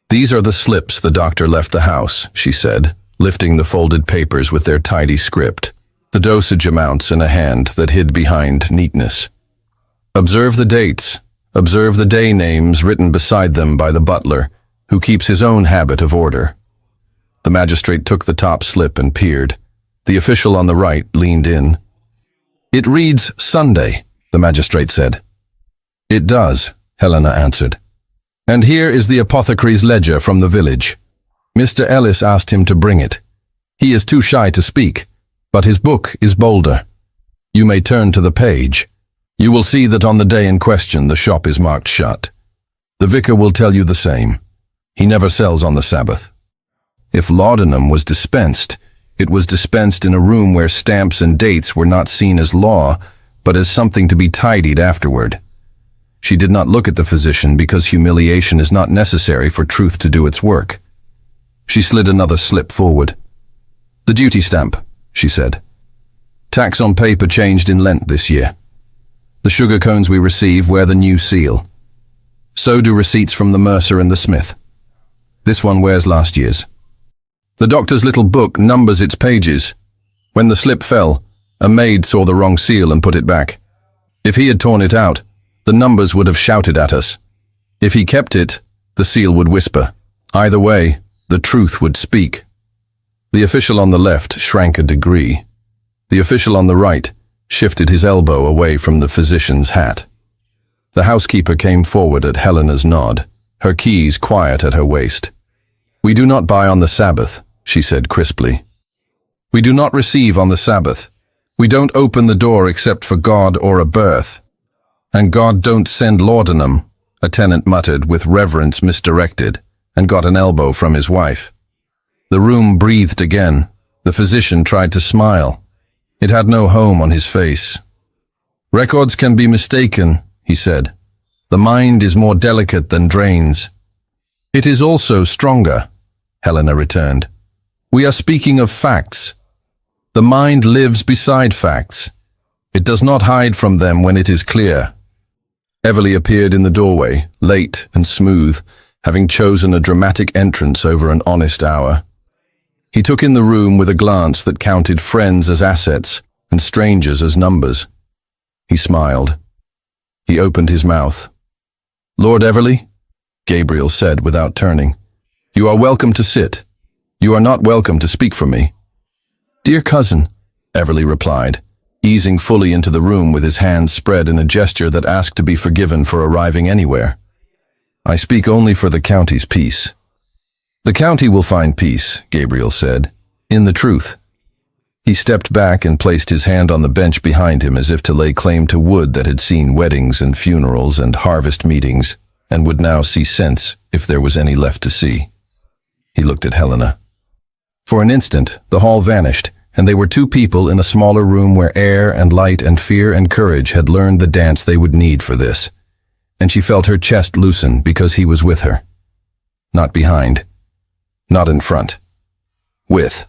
These are the slips the doctor left the house, she said, lifting the folded papers with their tidy script, the dosage amounts in a hand that hid behind neatness. Observe the dates. Observe the day names written beside them by the butler, who keeps his own habit of order. The magistrate took the top slip and peered. The official on the right leaned in. It reads Sunday, the magistrate said. It does, Helena answered. And here is the apothecary's ledger from the village. Mr. Ellis asked him to bring it. He is too shy to speak, but his book is bolder. You may turn to the page. You will see that on the day in question the shop is marked shut. The vicar will tell you the same. He never sells on the Sabbath. If laudanum was dispensed, it was dispensed in a room where stamps and dates were not seen as law, but as something to be tidied afterward. She did not look at the physician because humiliation is not necessary for truth to do its work. She slid another slip forward. The duty stamp, she said. Tax on paper changed in Lent this year. The sugar cones we receive wear the new seal. So do receipts from the mercer and the smith. This one wears last year's. The doctor's little book numbers its pages. When the slip fell, a maid saw the wrong seal and put it back. If he had torn it out, the numbers would have shouted at us. If he kept it, the seal would whisper. Either way, the truth would speak. The official on the left shrank a degree. The official on the right shifted his elbow away from the physician's hat. The housekeeper came forward at Helena's nod, her keys quiet at her waist. We do not buy on the Sabbath, she said crisply. We do not receive on the Sabbath. We don't open the door except for God or a birth. And God don't send laudanum, a tenant muttered with reverence misdirected, and got an elbow from his wife. The room breathed again. The physician tried to smile. It had no home on his face. Records can be mistaken, he said. The mind is more delicate than drains. It is also stronger, Helena returned. We are speaking of facts. The mind lives beside facts. It does not hide from them when it is clear. Everly appeared in the doorway, late and smooth, having chosen a dramatic entrance over an honest hour. He took in the room with a glance that counted friends as assets and strangers as numbers. He smiled. He opened his mouth. Lord Everly, Gabriel said without turning, you are welcome to sit. You are not welcome to speak for me. Dear cousin, Everly replied, easing fully into the room with his hands spread in a gesture that asked to be forgiven for arriving anywhere. I speak only for the county's peace. The county will find peace, Gabriel said, in the truth. He stepped back and placed his hand on the bench behind him as if to lay claim to wood that had seen weddings and funerals and harvest meetings and would now see sense if there was any left to see. He looked at Helena. For an instant, the hall vanished, and they were two people in a smaller room where air and light and fear and courage had learned the dance they would need for this. And she felt her chest loosen because he was with her. Not behind. Not in front. With.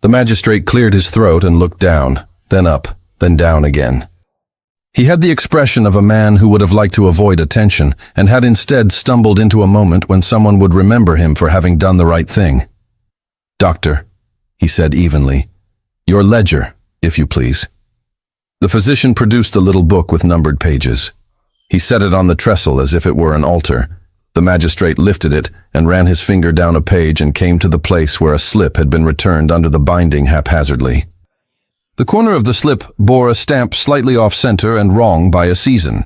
The magistrate cleared his throat and looked down, then up, then down again. He had the expression of a man who would have liked to avoid attention and had instead stumbled into a moment when someone would remember him for having done the right thing. "Doctor," he said evenly, "your ledger, if you please." The physician produced a little book with numbered pages. He set it on the trestle as if it were an altar. The magistrate lifted it and ran his finger down a page and came to the place where a slip had been returned under the binding haphazardly. The corner of the slip bore a stamp slightly off-center and wrong by a season.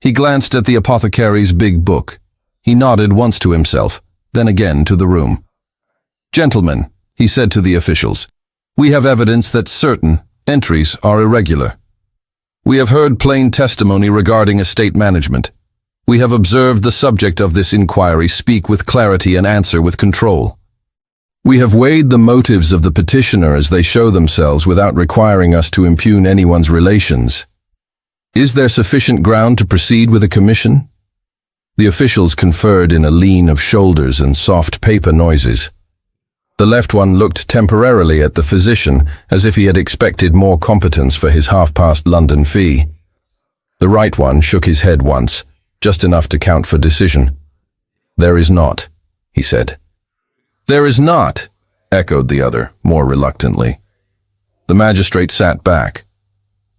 He glanced at the apothecary's big book. He nodded once to himself, then again to the room. "Gentlemen," he said to the officials, "we have evidence that certain entries are irregular. We have heard plain testimony regarding estate management. We have observed the subject of this inquiry speak with clarity and answer with control. We have weighed the motives of the petitioner as they show themselves without requiring us to impugn anyone's relations. Is there sufficient ground to proceed with a commission?" The officials conferred in a lean of shoulders and soft paper noises. The left one looked temporarily at the physician as if he had expected more competence for his half-past London fee. The right one shook his head once, just enough to count for decision. "There is not," he said. "There is not," echoed the other, more reluctantly. The magistrate sat back.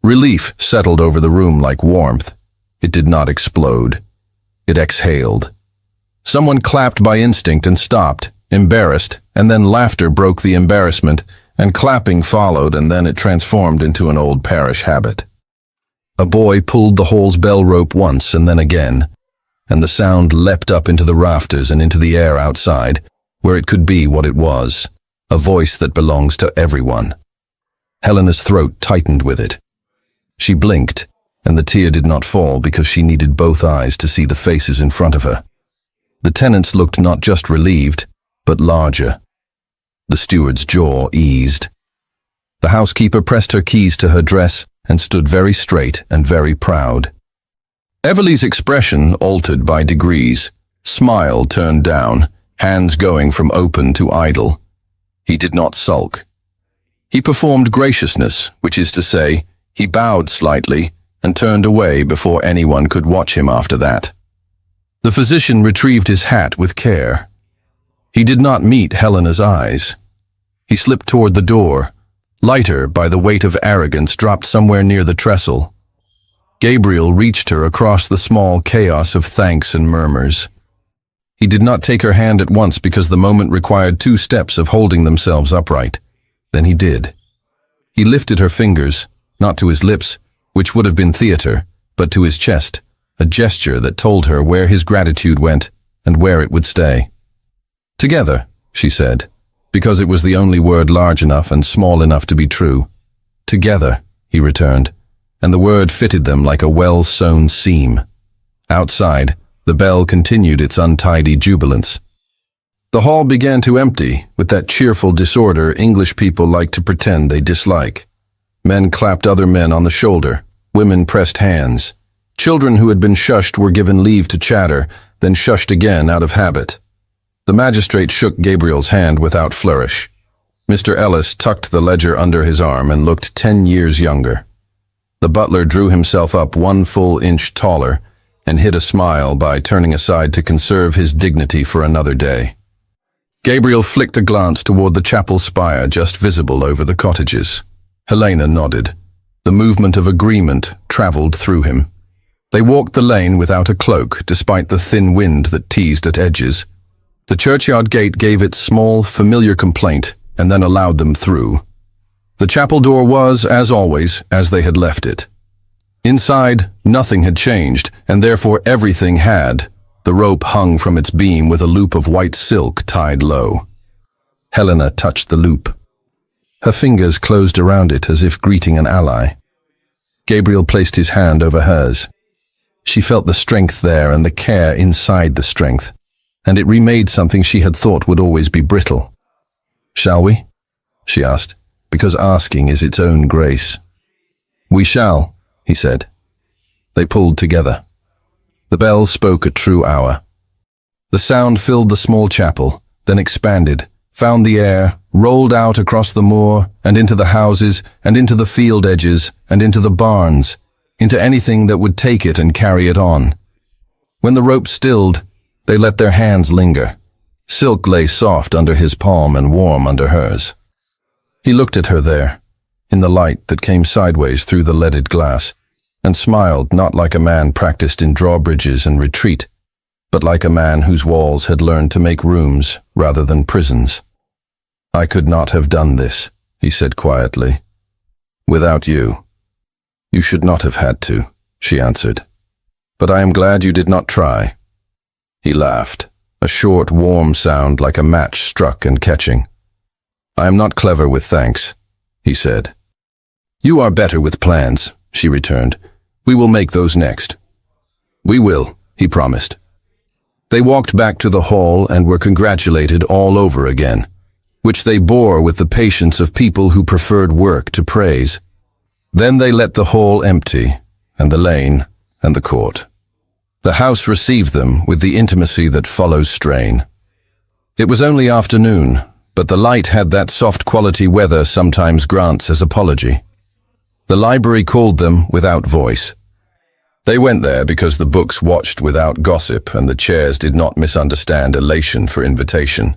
Relief settled over the room like warmth. It did not explode. It exhaled. Someone clapped by instinct and stopped, embarrassed, and then laughter broke the embarrassment, and clapping followed, and then it transformed into an old parish habit. A boy pulled the hall's bell rope once and then again, and the sound leapt up into the rafters and into the air outside, where it could be what it was, a voice that belongs to everyone. Helena's throat tightened with it. She blinked, and the tear did not fall because she needed both eyes to see the faces in front of her. The tenants looked not just relieved, but larger. The steward's jaw eased. The housekeeper pressed her keys to her dress and stood very straight and very proud. Everleigh's expression altered by degrees, smile turned down, hands going from open to idle. He did not sulk. He performed graciousness, which is to say, he bowed slightly and turned away before anyone could watch him after that. The physician retrieved his hat with care. He did not meet Helena's eyes. He slipped toward the door. Lighter by the weight of arrogance dropped somewhere near the trestle. Gabriel reached her across the small chaos of thanks and murmurs. He did not take her hand at once because the moment required 2 steps of holding themselves upright. Then he did. He lifted her fingers, not to his lips, which would have been theater, but to his chest, a gesture that told her where his gratitude went and where it would stay. "Together," she said, because it was the only word large enough and small enough to be true. "Together," he returned, and the word fitted them like a well-sewn seam. Outside, the bell continued its untidy jubilance. The hall began to empty, with that cheerful disorder English people like to pretend they dislike. Men clapped other men on the shoulder. Women pressed hands. Children who had been shushed were given leave to chatter, then shushed again out of habit. The magistrate shook Gabriel's hand without flourish. Mr. Ellis tucked the ledger under his arm and looked 10 years younger. The butler drew himself up 1 full inch taller and hid a smile by turning aside to conserve his dignity for another day. Gabriel flicked a glance toward the chapel spire just visible over the cottages. Helena nodded. The movement of agreement traveled through him. They walked the lane without a cloak, despite the thin wind that teased at edges. The churchyard gate gave its small, familiar complaint and then allowed them through. The chapel door was, as always, as they had left it. Inside, nothing had changed, and therefore everything had. The rope hung from its beam with a loop of white silk tied low. Helena touched the loop. Her fingers closed around it as if greeting an ally. Gabriel placed his hand over hers. She felt the strength there and the care inside the strength, and it remade something she had thought would always be brittle. "Shall we?" she asked, because asking is its own grace. "We shall," he said. They pulled together. The bell spoke a true hour. The sound filled the small chapel, then expanded, found the air, rolled out across the moor, and into the houses, and into the field edges, and into the barns, into anything that would take it and carry it on. When the rope stilled, they let their hands linger. Silk lay soft under his palm and warm under hers. He looked at her there, in the light that came sideways through the leaded glass, and smiled not like a man practiced in drawbridges and retreat, but like a man whose walls had learned to make rooms rather than prisons. "I could not have done this," he said quietly. "Without you." "You should not have had to," she answered. "But I am glad you did not try." He laughed, a short, warm sound like a match struck and catching. "I am not clever with thanks," he said. "You are better with plans," she returned. "We will make those next." "We will," he promised. They walked back to the hall and were congratulated all over again, which they bore with the patience of people who preferred work to praise. Then they let the hall empty, and the lane, and the court. The house received them with the intimacy that follows strain. It was only afternoon, but the light had that soft quality weather sometimes grants as apology. The library called them without voice. They went there because the books watched without gossip and the chairs did not misunderstand elation for invitation.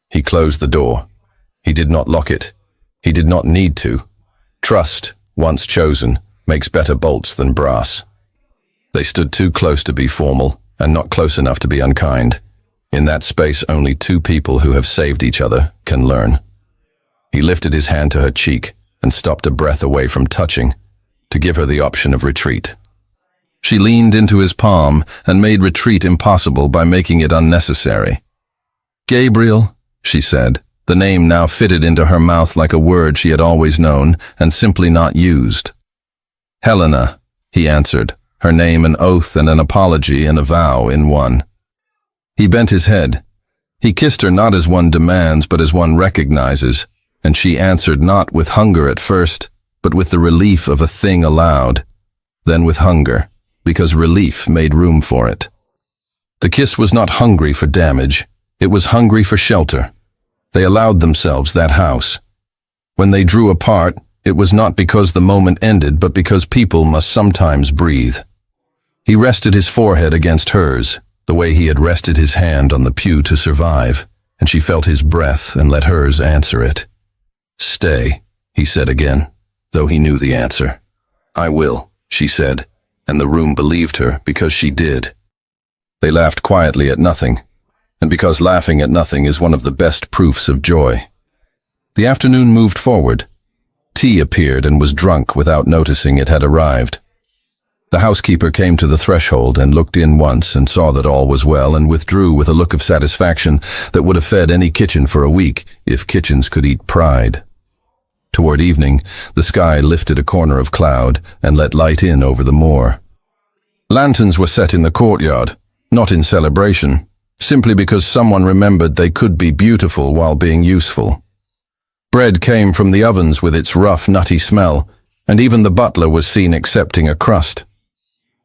He closed the door. He did not lock it. He did not need to. Trust, once chosen, makes better bolts than brass. They stood too close to be formal and not close enough to be unkind. In that space, only two people who have saved each other can learn. He lifted his hand to her cheek and stopped a breath away from touching, to give her the option of retreat. She leaned into his palm and made retreat impossible by making it unnecessary. "Gabriel," she said, the name now fitted into her mouth like a word she had always known and simply not used. "Helena," he answered, her name an oath and an apology and a vow in one. He bent his head. He kissed her not as one demands but as one recognizes, and she answered not with hunger at first, but with the relief of a thing allowed, then with hunger, because relief made room for it. The kiss was not hungry for damage, it was hungry for shelter. They allowed themselves that house. When they drew apart, it was not because the moment ended, but because people must sometimes breathe. He rested his forehead against hers, the way he had rested his hand on the pew to survive, and she felt his breath and let hers answer it. "Stay," he said again, though he knew the answer. "I will," she said, and the room believed her because she did. They laughed quietly at nothing, and because laughing at nothing is one of the best proofs of joy. The afternoon moved forward. Tea appeared and was drunk without noticing it had arrived. The housekeeper came to the threshold and looked in once and saw that all was well and withdrew with a look of satisfaction that would have fed any kitchen for a week if kitchens could eat pride. Toward evening, the sky lifted a corner of cloud and let light in over the moor. Lanterns were set in the courtyard, not in celebration, simply because someone remembered they could be beautiful while being useful. Bread came from the ovens with its rough, nutty smell, and even the butler was seen accepting a crust.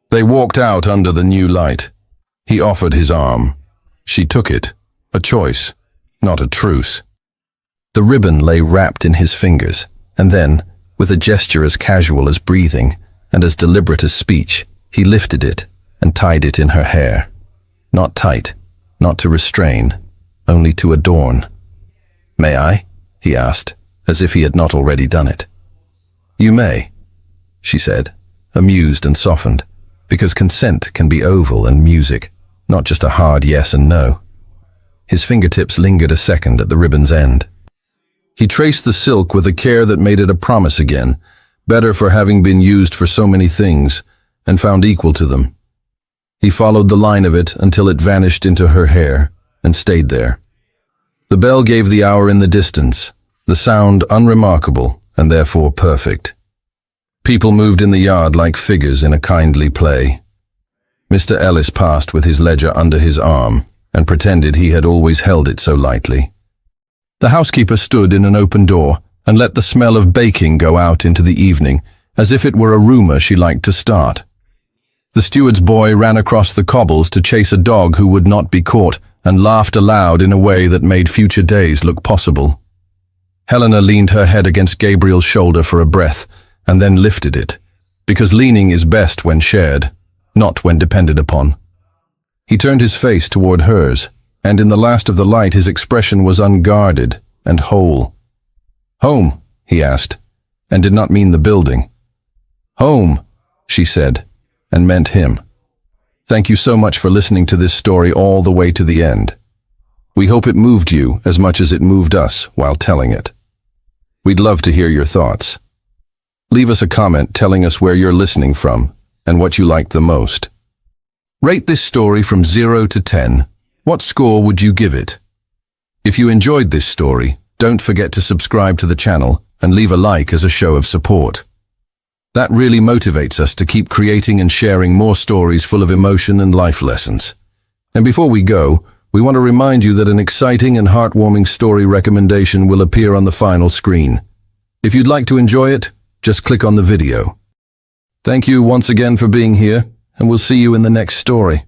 They walked out under the new light. He offered his arm. She took it, a choice, not a truce. The ribbon lay wrapped in his fingers, and then, with a gesture as casual as breathing and as deliberate as speech, he lifted it and tied it in her hair. Not tight, not to restrain, only to adorn. "May I?" he asked, as if he had not already done it. "You may," she said, amused and softened, because consent can be oval and music, not just a hard yes and no. His fingertips lingered a second at the ribbon's end. He traced the silk with a care that made it a promise again, better for having been used for so many things, and found equal to them. He followed the line of it until it vanished into her hair, and stayed there. The bell gave the hour in the distance, the sound unremarkable and therefore perfect. People moved in the yard like figures in a kindly play. Mr. Ellis passed with his ledger under his arm and pretended he had always held it so lightly. The housekeeper stood in an open door and let the smell of baking go out into the evening, as if it were a rumor she liked to start. The steward's boy ran across the cobbles to chase a dog who would not be caught and laughed aloud in a way that made future days look possible. Helena leaned her head against Gabriel's shoulder for a breath and then lifted it, because leaning is best when shared, not when depended upon. He turned his face toward hers, and in the last of the light his expression was unguarded and whole. "Home?" he asked, and did not mean the building. "Home," she said, and meant him. Thank you so much for listening to this story all the way to the end. We hope it moved you as much as it moved us while telling it. We'd love to hear your thoughts. Leave us a comment telling us where you're listening from and what you liked the most. Rate this story from 0 to 10. What score would you give it? If you enjoyed this story, don't forget to subscribe to the channel and leave a like as a show of support. That really motivates us to keep creating and sharing more stories full of emotion and life lessons. And before we go, we want to remind you that an exciting and heartwarming story recommendation will appear on the final screen. If you'd like to enjoy it, just click on the video. Thank you once again for being here, and we'll see you in the next story.